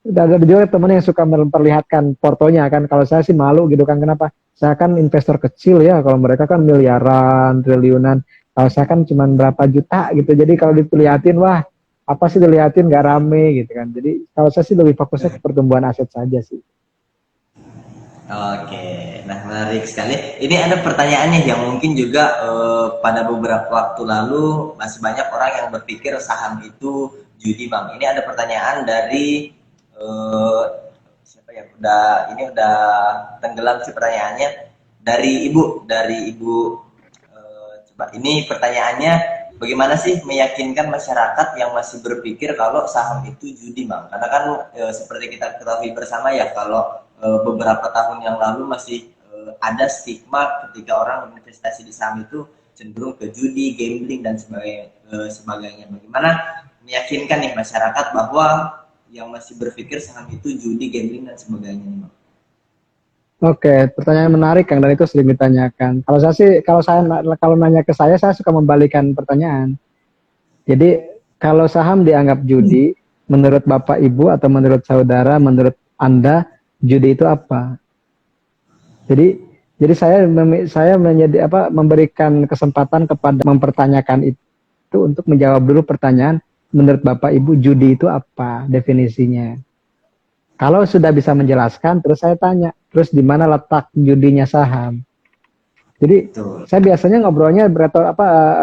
ada juga teman yang suka memperlihatkan portonya kan. Kalau saya sih malu gitu kan, kenapa? Saya kan investor kecil ya, kalau mereka kan miliaran, triliunan. Kalau saya kan cuma berapa juta gitu. Jadi kalau dilihatin, wah apa sih dilihatin gak rame gitu kan. Jadi kalau saya sih lebih fokusnya ke pertumbuhan aset saja sih. Oke, nah menarik sekali. Ini ada pertanyaannya yang mungkin juga pada beberapa waktu lalu masih banyak orang yang berpikir saham itu judi, Bang. Ini ada pertanyaan dari siapa ya? Udah tenggelam sih pertanyaannya dari Ibu. Coba ini pertanyaannya, bagaimana sih meyakinkan masyarakat yang masih berpikir kalau saham itu judi, Bang? Karena kan seperti kita ketahui bersama ya, kalau beberapa tahun yang lalu masih ada stigma ketika orang berinvestasi di saham itu cenderung ke judi, gambling dan sebagainya. Bagaimana meyakinkan nih masyarakat bahwa yang masih berpikir saham itu judi, gambling dan sebagainya, Bang? Oke, pertanyaan menarik Kang, dan itu sering ditanyakan. Kalau nanya ke saya suka membalikan pertanyaan. Jadi kalau saham dianggap judi, menurut Bapak Ibu atau menurut saudara, menurut Anda judi itu apa? Jadi saya memberikan kesempatan kepada mempertanyakan itu untuk menjawab dulu pertanyaan, menurut Bapak Ibu judi itu apa definisinya? Kalau sudah bisa menjelaskan, terus saya tanya, terus di mana letak judinya saham? Jadi saya biasanya ngobrolnya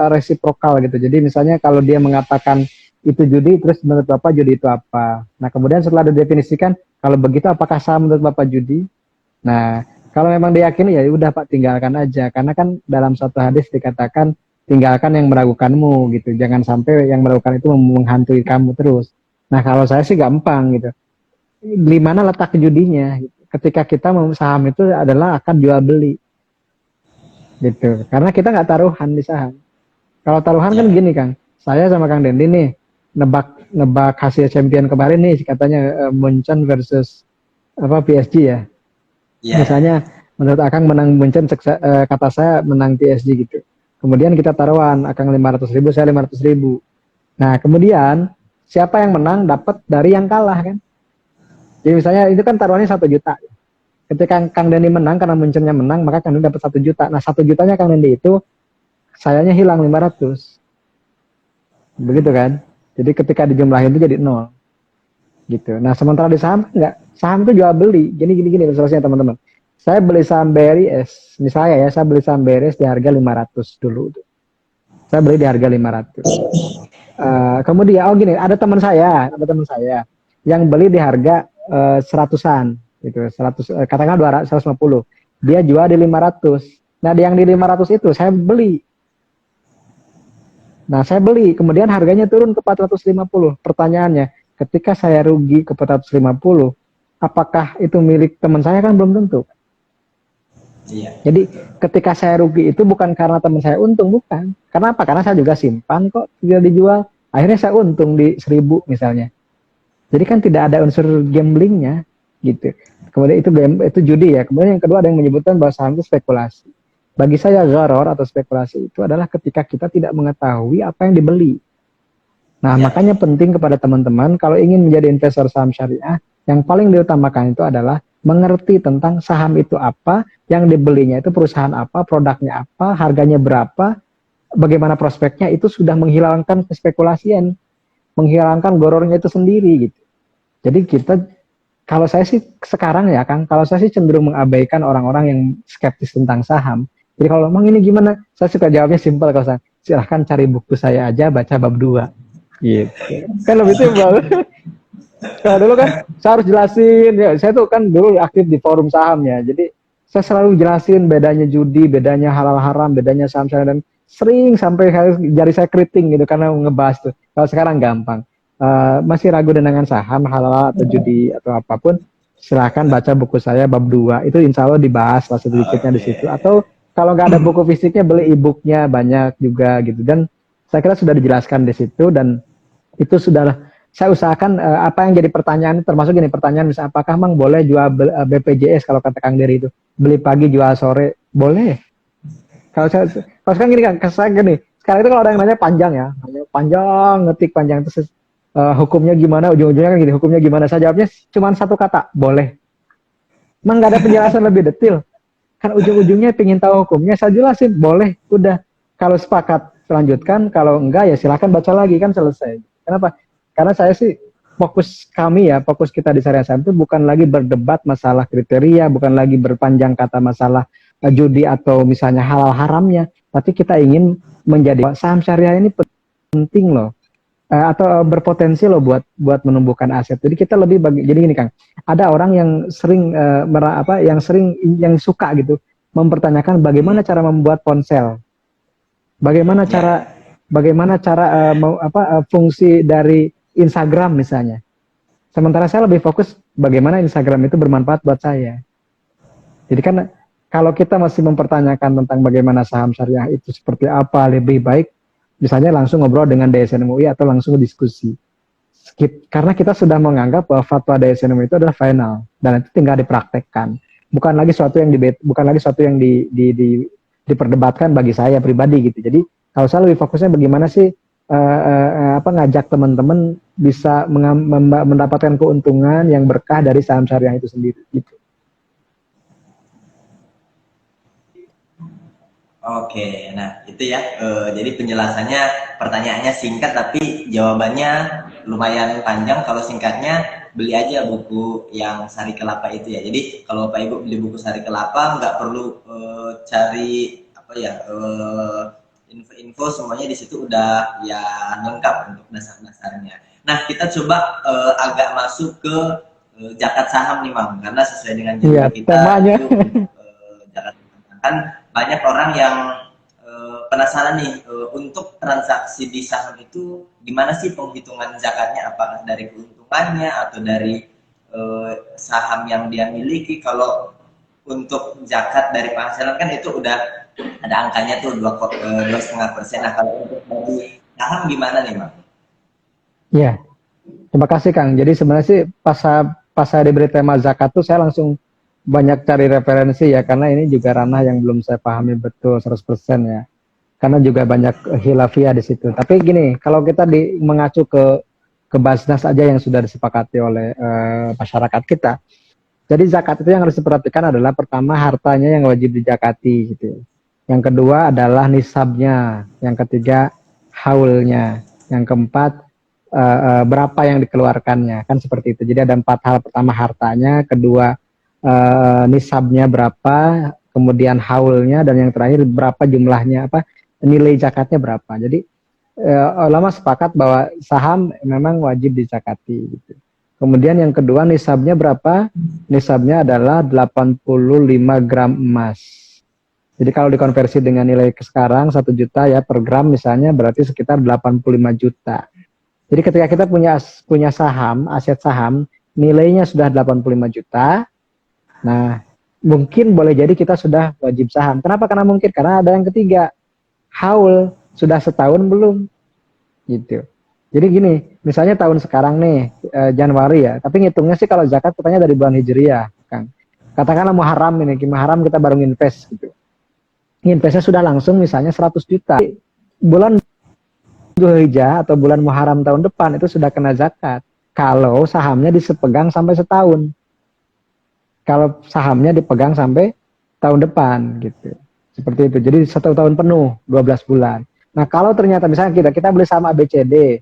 resiprokal gitu. Jadi misalnya kalau dia mengatakan itu judi, terus menurut Bapak judi itu apa? Nah kemudian setelah didefinisikan, kalau begitu apakah saham menurut Bapak judi? Nah kalau memang diyakini ya udah Pak, tinggalkan aja. Karena kan dalam satu hadis dikatakan tinggalkan yang meragukanmu gitu. Jangan sampai yang meragukan itu menghantui kamu terus. Nah kalau saya sih gampang gitu. Di mana letak judinya? Ketika kita saham itu adalah akan jual beli, gitu. Karena kita nggak taruhan di saham. Kalau taruhan kan gini Kang, saya sama Kang Dendi nih nebak hasil champion kemarin nih, katanya Munchen versus PSG ya. Misalnya menurut Akang menang Munchen, kata saya menang PSG gitu. Kemudian kita taruhan, Akang 500.000, saya 500.000. Nah kemudian siapa yang menang dapat dari yang kalah kan? Jadi misalnya itu kan taruhannya 1 juta. Ketika Kang Dendi menang karena Munchennya menang, maka Kang Dendi dapat 1 juta. Nah 1 jutanya Kang Dendi itu sayanya hilang 500. Begitu kan? Jadi ketika dijumlahin itu jadi 0. Gitu. Nah sementara di saham enggak. Saham itu jual beli. Gini misalnya teman-teman. Saya beli saham BRIS. Misalnya ya, saya beli saham BRIS di harga 500 dulu. Saya beli di harga 500. Kemudian gini, ada teman saya yang beli di harga seratusan gitu, 100 katakanlah 200, 150. Dia jual di 500. Nah, yang di 500 itu saya beli. Nah, saya beli, kemudian harganya turun ke 450. Pertanyaannya, ketika saya rugi ke 450, apakah itu milik teman saya? Kan belum tentu. Iya. Jadi ketika saya rugi itu bukan karena teman saya untung, bukan. Karena apa? Karena saya juga simpan kok, tidak dijual. Akhirnya saya untung di 1000 misalnya. Jadi kan tidak ada unsur gamblingnya gitu. Kemudian itu judi ya. Kemudian yang kedua ada yang menyebutkan bahwa saham itu spekulasi. Bagi saya gharor atau spekulasi itu adalah ketika kita tidak mengetahui apa yang dibeli. Nah, Ya. makanya penting kepada teman-teman kalau ingin menjadi investor saham syariah, yang paling diutamakan itu adalah mengerti tentang saham itu apa, yang dibelinya itu perusahaan apa, produknya apa, harganya berapa, bagaimana prospeknya, itu sudah menghilangkan kespekulasian, menghilangkan gorornya itu sendiri gitu. Jadi kita, kalau saya sih sekarang ya Kang, kalau saya sih cenderung mengabaikan orang-orang yang skeptis tentang saham. Jadi kalau memang ini gimana, saya suka jawabnya simpel kalau saya, silahkan cari buku saya aja, baca bab 2. Gitu. Kan lebih simpel. Kalau dulu kan saya harus jelasin, ya saya tuh kan dulu aktif di forum saham ya, jadi saya selalu jelasin bedanya judi, bedanya halal haram, bedanya saham syariah, dan sering sampai jari saya keriting gitu karena ngebahas tuh. Kalau sekarang gampang. Masih ragu dengan saham halal atau judi atau apapun, silahkan baca buku saya bab 2. Itu insya Allah dibahas lah sedikitnya di situ. Atau kalau nggak ada buku fisiknya, beli e-booknya banyak juga gitu. Dan saya kira sudah dijelaskan di situ, dan itu sudah saya usahakan. Apa yang jadi pertanyaan, termasuk gini pertanyaan, misalnya apakah Mang boleh jual BPJS, kalau kata Kang Dery itu beli pagi jual sore, boleh. Kalau sekarang gini kan, saya gini, sekarang itu kalau ada yang nanya panjang ya, panjang, ngetik panjang, terus hukumnya gimana, ujung-ujungnya kan gini, hukumnya gimana, saya jawabnya cuma satu kata, boleh. Emang nggak ada penjelasan lebih detail, kan ujung-ujungnya pengen tahu hukumnya, saya jelasin, boleh, udah. Kalau sepakat, lanjutkan, kalau enggak ya silakan baca lagi, kan selesai. Kenapa? Karena saya sih, fokus kita di Syariah Saham itu bukan lagi berdebat masalah kriteria, bukan lagi berpanjang kata masalah judi atau misalnya halal haramnya, tapi kita ingin menjadi saham syariah ini penting loh, atau berpotensi loh buat menumbuhkan aset. Jadi kita lebih jadi gini Kang, ada orang yang sering yang suka gitu mempertanyakan bagaimana cara membuat ponsel, bagaimana cara fungsi dari Instagram misalnya. Sementara saya lebih fokus bagaimana Instagram itu bermanfaat buat saya. Jadi kan kalau kita masih mempertanyakan tentang bagaimana saham syariah itu seperti apa, lebih baik misalnya langsung ngobrol dengan DSN MUI atau langsung diskusi. Karena kita sudah menganggap bahwa fatwa DSN MUI itu adalah final dan itu tinggal dipraktekkan. Bukan lagi suatu yang diperdebatkan bagi saya pribadi gitu. Jadi kalau saya lebih fokusnya bagaimana sih ngajak teman-teman bisa mendapatkan keuntungan yang berkah dari saham syariah itu sendiri gitu. Oke, nah itu ya. Jadi penjelasannya, pertanyaannya singkat tapi jawabannya lumayan panjang. Kalau singkatnya, beli aja buku yang Sari Kelapa itu ya. Jadi kalau Bapak Ibu beli buku Sari Kelapa, nggak perlu cari info-info, semuanya di situ udah ya lengkap untuk dasar-dasarnya. Nah kita coba agak masuk ke zakat saham nih Mam, karena sesuai dengan judul kita temanya. itu zakat kan banyak orang yang penasaran nih, untuk transaksi di saham itu gimana sih penghitungan zakatnya, apakah dari keuntungannya atau dari saham yang dia miliki. Kalau untuk zakat dari penghasilan kan itu udah ada angkanya tuh 2,5%. Nah kalau untuk bagi saham gimana nih Bang? Iya, terima kasih Kang. Jadi sebenarnya sih pas saya diberi tema zakat tuh saya langsung banyak cari referensi ya, karena ini juga ranah yang belum saya pahami betul 100% ya. Karena juga banyak khilafiyah di situ. Tapi gini, kalau kita mengacu ke Basnas aja yang sudah disepakati oleh masyarakat kita. Jadi zakat itu yang harus diperhatikan adalah pertama hartanya yang wajib dijakati gitu. Yang kedua adalah nisabnya, yang ketiga haulnya, yang keempat berapa yang dikeluarkannya, kan seperti itu. Jadi ada 4 hal, pertama hartanya, kedua nisabnya berapa, kemudian haulnya, dan yang terakhir berapa jumlahnya nilai zakatnya berapa. Jadi ulama sepakat bahwa saham memang wajib dizakati gitu. Kemudian yang kedua, nisabnya berapa? Nisabnya adalah 85 gram emas. Jadi kalau dikonversi dengan nilai sekarang 1 juta ya per gram misalnya, berarti sekitar 85 juta. Jadi ketika kita punya saham, aset saham, nilainya sudah 85 juta. Nah, mungkin boleh jadi kita sudah wajib saham. Kenapa? Karena mungkin karena ada yang ketiga, haul, sudah setahun belum gitu. Jadi gini, misalnya tahun sekarang nih Januari ya, tapi ngitungnya sih kalau zakat katanya dari bulan Hijriah, Kang. Katakanlah Muharram ini, Muharram kita baru invest gitu. Investnya sudah langsung misalnya 100 juta. Bulan Dzulhijjah atau bulan Muharram tahun depan itu sudah kena zakat. Kalau sahamnya dipegang sampai setahun. Kalau sahamnya dipegang sampai tahun depan gitu. Seperti itu. Jadi 1 tahun penuh, 12 bulan. Nah, kalau ternyata misalnya kita beli saham ABCD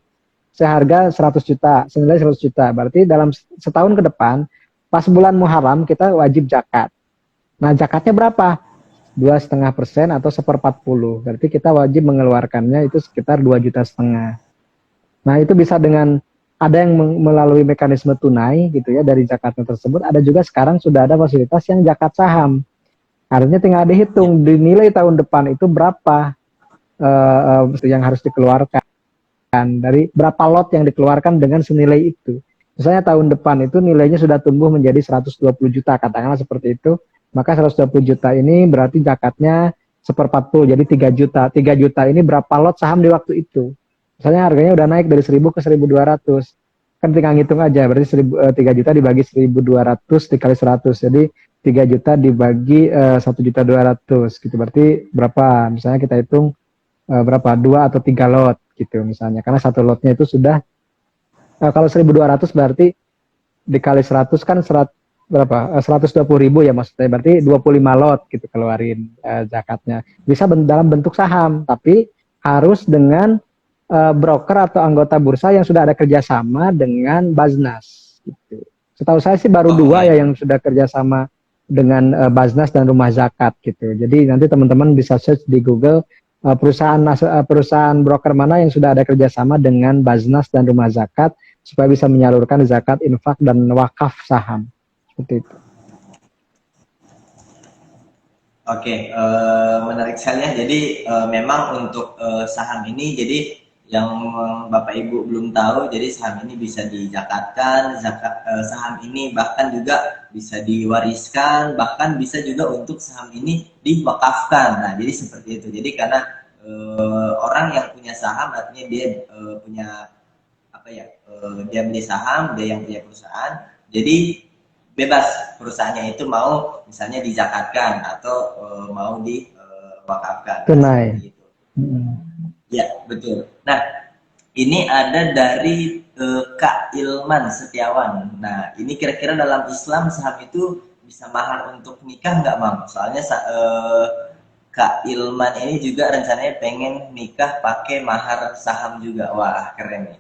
seharga 100 juta, senilai 100 juta. Berarti dalam setahun ke depan, pas bulan Muharram kita wajib zakat. Nah, zakatnya berapa? 2,5% atau 1/40. Berarti kita wajib mengeluarkannya itu sekitar 2,5 juta. Nah, itu bisa dengan ada yang melalui mekanisme tunai gitu ya dari zakatnya tersebut. Ada juga sekarang sudah ada fasilitas yang zakat saham. Artinya tinggal dihitung dinilai tahun depan itu berapa yang harus dikeluarkan, dari berapa lot yang dikeluarkan dengan senilai itu. Misalnya tahun depan itu nilainya sudah tumbuh menjadi 120 juta, katakanlah seperti itu, maka 120 juta ini berarti zakatnya 1/40, jadi 3 juta. 3 juta ini berapa lot saham di waktu itu. Misalnya harganya udah naik dari 1.000 ke 1.200. Kan tinggal ngitung aja, berarti 3 juta dibagi 1.200 dikali 100. Jadi 3 juta dibagi 1.200.000 gitu. Berarti berapa? Misalnya kita hitung berapa? 2 atau 3 lot gitu misalnya. Karena satu lotnya itu sudah kalau 1.200 berarti dikali 100 kan berapa? 120.000 ya maksudnya. Berarti 25 lot gitu keluarin zakatnya. Bisa dalam bentuk saham, tapi harus dengan broker atau anggota bursa yang sudah ada kerjasama dengan Baznas. Gitu. Setahu saya sih baru 2 ya yang sudah kerjasama dengan Baznas dan Rumah Zakat gitu. Jadi nanti teman-teman bisa search di Google perusahaan broker mana yang sudah ada kerjasama dengan Baznas dan Rumah Zakat supaya bisa menyalurkan zakat, infak, dan wakaf saham. Seperti itu. Oke, menarik sekali ya. Jadi memang untuk saham ini, jadi yang Bapak Ibu belum tahu, jadi saham ini bisa dizakatkan, saham ini bahkan juga bisa diwariskan, bahkan bisa juga untuk saham ini diwakafkan. Nah, jadi seperti itu. Jadi karena orang yang punya saham artinya dia punya apa ya? Dia beli saham, dia yang punya perusahaan. Jadi bebas perusahaannya itu mau misalnya dizakatkan atau mau diwakafkan. Tunai. Gitu. Ya, betul. Nah, ini ada dari Kak Ilman Setiawan. Nah, ini kira-kira dalam Islam saham itu bisa mahar untuk nikah nggak, Mam? Soalnya Kak Ilman ini juga rencananya pengen nikah pakai mahar saham juga. Wah, keren nih.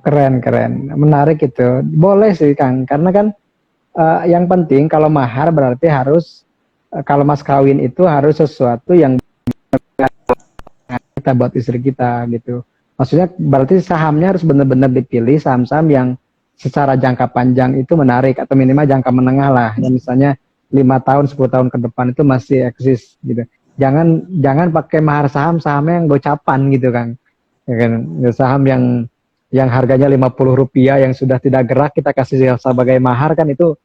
Keren. Menarik itu. Boleh sih, Kang. Karena kan yang penting kalau mahar berarti harus, kalau mas kawin itu harus sesuatu yang kita buat istri kita gitu. Maksudnya berarti sahamnya harus benar-benar dipilih saham-saham yang secara jangka panjang itu menarik atau minimal jangka menengah lah. Ya misalnya 5 tahun, 10 tahun ke depan itu masih eksis gitu. Jangan pakai mahar sahamnya yang gocapan gitu kan. Ya kan, saham yang harganya Rp50 yang sudah tidak gerak kita kasih sebagai mahar kan itu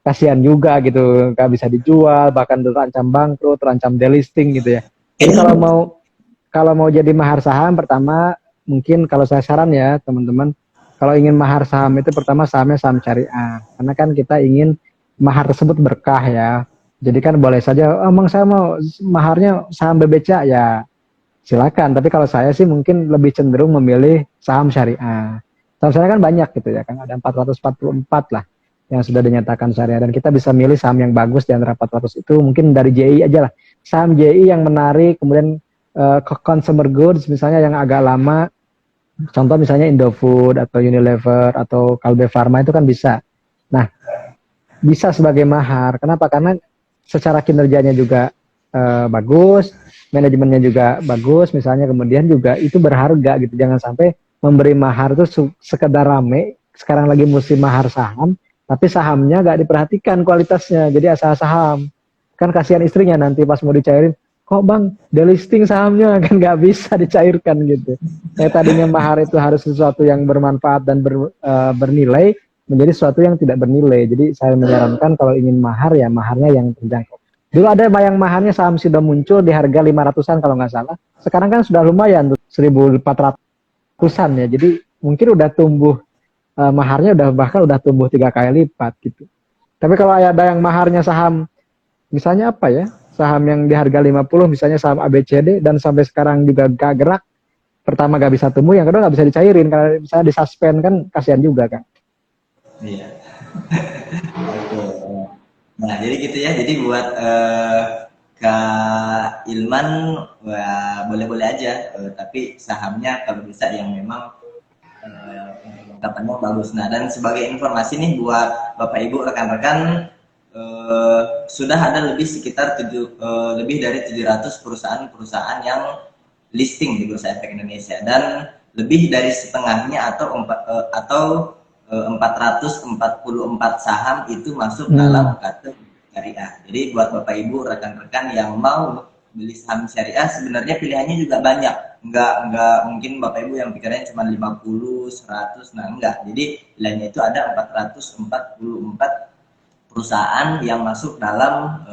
kasihan juga gitu, nggak bisa dijual, bahkan terancam bangkrut, terancam delisting gitu ya. Jadi kalau mau jadi mahar saham, pertama mungkin kalau saya saran ya teman-teman, kalau ingin mahar saham itu pertama sahamnya saham syariah, karena kan kita ingin mahar tersebut berkah ya. Jadi kan boleh saja, emang saya mau maharnya saham BBCA ya silakan. Tapi kalau saya sih mungkin lebih cenderung memilih saham syariah. Saham syariah kan banyak gitu ya, kan ada 444 lah yang sudah dinyatakan syariah, dan kita bisa milih saham yang bagus di antara 400 itu. Mungkin dari JI aja lah, saham JI yang menarik, kemudian consumer goods misalnya yang agak lama, contoh misalnya Indofood atau Unilever atau Kalbe Farma itu kan bisa. Nah, bisa sebagai mahar. Kenapa? Karena secara kinerjanya juga bagus, manajemennya juga bagus, misalnya kemudian juga itu berharga gitu. Jangan sampai memberi mahar itu sekedar rame. Sekarang lagi musim mahar saham, tapi sahamnya nggak diperhatikan kualitasnya, jadi asal saham. Kan kasihan istrinya nanti pas mau dicairin, kok bang delisting sahamnya kan nggak bisa dicairkan gitu. Kayak tadinya mahar itu harus sesuatu yang bermanfaat dan bernilai, menjadi sesuatu yang tidak bernilai. Jadi saya menyarankan kalau ingin mahar ya maharnya yang terjangkau. Dulu ada yang maharnya saham sudah muncul di harga 500-an kalau nggak salah. Sekarang kan sudah lumayan tuh 1.400-an ya. Jadi mungkin udah tumbuh maharnya bahkan udah tumbuh 3 kali lipat gitu. Tapi kalau ada yang maharnya saham misalnya apa ya? Saham yang di harga 50 misalnya saham ABCD dan sampai sekarang juga gak gerak. Pertama gak bisa tumbuh, yang kedua gak bisa dicairin karena misalnya disuspend kan kasihan juga kan. Iya. Oke. Nah, jadi gitu ya. Jadi buat Kak Ilman, wah, boleh-boleh aja. Tapi sahamnya kalau bisa yang memang kapannya bagus. Nah, dan sebagai informasi nih buat Bapak Ibu rekan-rekan, sudah ada lebih dari 700 perusahaan-perusahaan yang listing di Bursa Efek Indonesia dan lebih dari setengahnya atau 444 saham itu masuk dalam kategori syariah. Jadi buat Bapak Ibu rekan-rekan yang mau beli saham syariah sebenarnya pilihannya juga banyak. Enggak mungkin Bapak Ibu yang pikirannya cuma 50, 100, nah enggak. Jadi pilihannya itu ada 444 perusahaan yang masuk dalam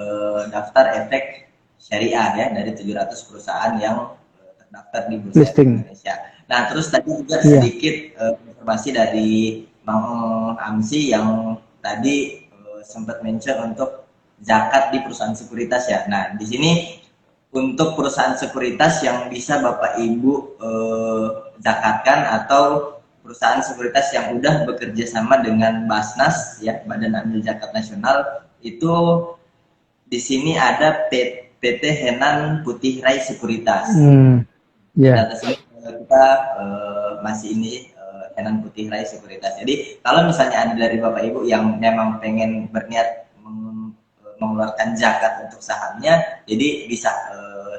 daftar efek syariah ya dari 700 perusahaan yang terdaftar di Bursa Efek Indonesia. Nah, terus tadi juga sedikit informasi dari Bang Amsi yang tadi sempat mention untuk zakat di perusahaan sekuritas ya. Nah, di sini untuk perusahaan sekuritas yang bisa Bapak Ibu zakatkan atau perusahaan sekuritas yang udah bekerja sama dengan Basnas ya, Badan Amil Zakat Nasional, itu di sini ada PT Henan Putih Rai Sekuritas. Dan kita masih ini Henan Putih Rai Sekuritas. Jadi kalau misalnya ada dari Bapak Ibu yang memang pengen berniat mengeluarkan zakat untuk sahamnya, jadi bisa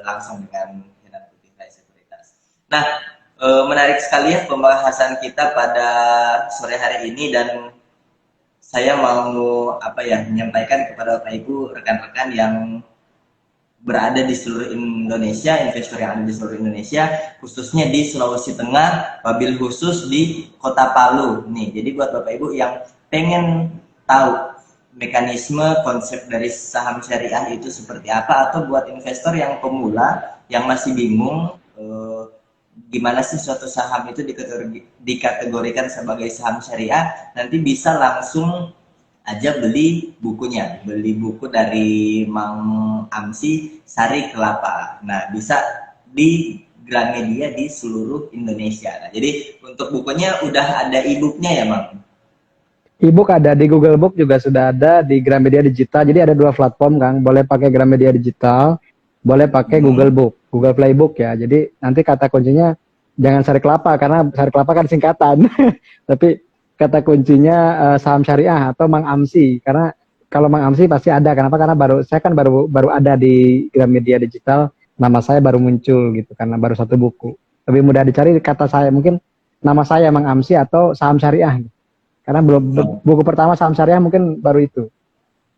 langsung dengan Henan Putih Rai Sekuritas. Nah, menarik sekali ya pembahasan kita pada sore hari ini, dan saya mau menyampaikan kepada Bapak Ibu rekan-rekan yang berada di seluruh Indonesia, investor yang ada di seluruh Indonesia, khususnya di Sulawesi Tengah, wabil khusus di Kota Palu nih. Jadi buat Bapak Ibu yang pengen tahu mekanisme konsep dari saham syariah itu seperti apa, atau buat investor yang pemula yang masih bingung gimana sih suatu saham itu dikategorikan sebagai saham syariah, nanti bisa langsung aja beli buku dari Mang Amsi Sari Kelapa. Nah, bisa di Gramedia di seluruh Indonesia. Nah, jadi untuk bukunya udah ada e-booknya ya, Mang? E-book ada di Google Book, juga sudah ada di Gramedia Digital. Jadi ada 2 platform, Kang. Boleh pakai Gramedia Digital, boleh pakai Google Book, Google Playbook ya. Jadi nanti kata kuncinya jangan Sari Kelapa, karena Sari Kelapa kan singkatan. Tapi kata kuncinya saham syariah atau Mang Amsi, karena kalau Mang Amsi pasti ada. Kenapa? Karena saya kan baru ada di Gramedia Digital, nama saya baru muncul gitu karena baru 1 buku. Lebih mudah dicari kata saya mungkin nama saya Mang Amsi atau saham syariah. Karena buku pertama saham syariah mungkin baru itu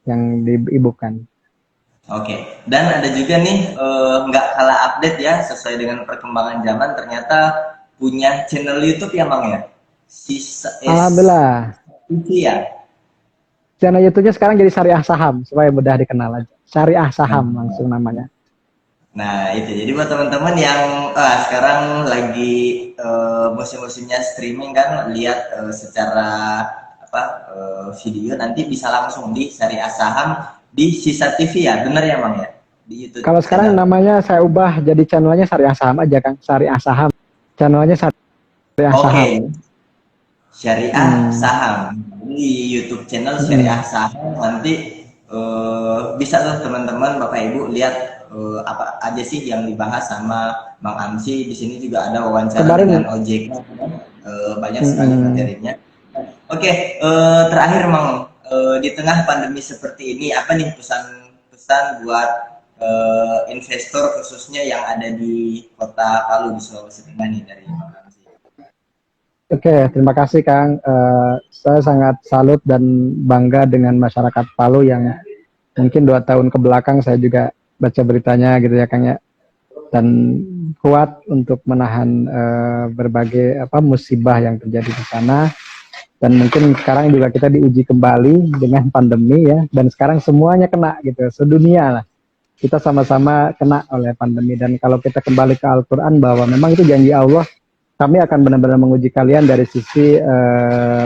yang di-e-bookkan. Oke, dan ada juga nih nggak kalah update ya, sesuai dengan perkembangan zaman, ternyata punya channel YouTube ya, Mang ya? Alhamdulillah. Ya. Channel YouTube-nya sekarang jadi Syariah Saham supaya mudah dikenal aja. Syariah Saham langsung namanya. Nah, itu jadi buat teman-teman yang sekarang lagi musim-musimnya streaming kan, lihat secara video, nanti bisa langsung di Syariah Saham di Sisa TV ya, bener ya, Mang ya? Di YouTube. Kalau sekarang namanya saya ubah jadi channelnya Syariah Saham aja, Kang. Syariah Saham. Channelnya Syariah Saham. Syariah Saham di YouTube channel Syariah Saham. Nanti bisa tuh teman-teman Bapak Ibu lihat apa aja sih yang dibahas sama Bang Amsi. Di sini juga ada wawancara dengan OJK, banyak sekali materinya. Oke, terakhir Mang, di tengah pandemi seperti ini, apa nih pesan-pesan buat investor khususnya yang ada di kota Palu di Sulawesi Tengah nih dari Bang Ramzi. Oke, terima kasih Kang. Saya sangat salut dan bangga dengan masyarakat Palu yang mungkin 2 tahun ke belakang saya juga baca beritanya gitu ya Kang ya, dan kuat untuk menahan berbagai musibah yang terjadi di sana. Dan mungkin sekarang juga kita diuji kembali dengan pandemi ya, dan sekarang semuanya kena gitu, sedunia lah. Kita sama-sama kena oleh pandemi, dan kalau kita kembali ke Al-Quran bahwa memang itu janji Allah, kami akan benar-benar menguji kalian dari sisi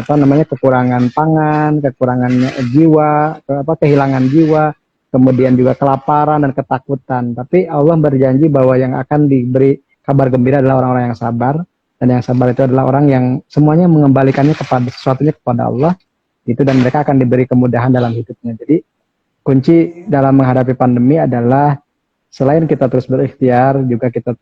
kekurangan pangan, kekurangan jiwa, kehilangan jiwa, kemudian juga kelaparan dan ketakutan. Tapi Allah berjanji bahwa yang akan diberi kabar gembira adalah orang-orang yang sabar, dan yang sabar itu adalah orang yang semuanya mengembalikannya kepada sesuatunya kepada Allah, itu, dan mereka akan diberi kemudahan dalam hidupnya. Jadi kunci dalam menghadapi pandemi adalah selain kita terus berikhtiar, juga kita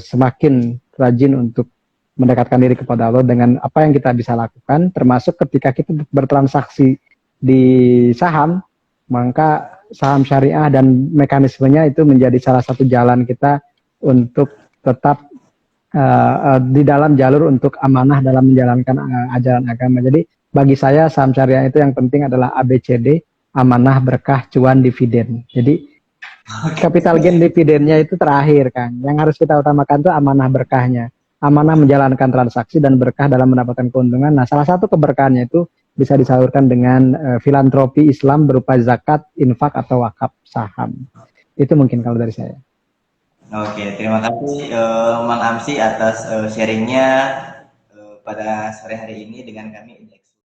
semakin rajin untuk mendekatkan diri kepada Allah dengan apa yang kita bisa lakukan, termasuk ketika kita bertransaksi di saham, maka saham syariah dan mekanismenya itu menjadi salah satu jalan kita untuk tetap di dalam jalur untuk amanah dalam menjalankan ajaran agama. Jadi bagi saya saham syariah itu yang penting adalah ABCD, amanah, berkah, cuan, dividen. Jadi capital gain dividennya itu terakhir kan. Yang harus kita utamakan itu amanah berkahnya. Amanah menjalankan transaksi dan berkah dalam mendapatkan keuntungan. Nah, salah satu keberkahannya itu bisa disalurkan dengan filantropi Islam berupa zakat, infak atau wakaf saham. Itu mungkin kalau dari saya. Oke, terima kasih Mang Amsi atas sharingnya pada sore hari ini dengan kami.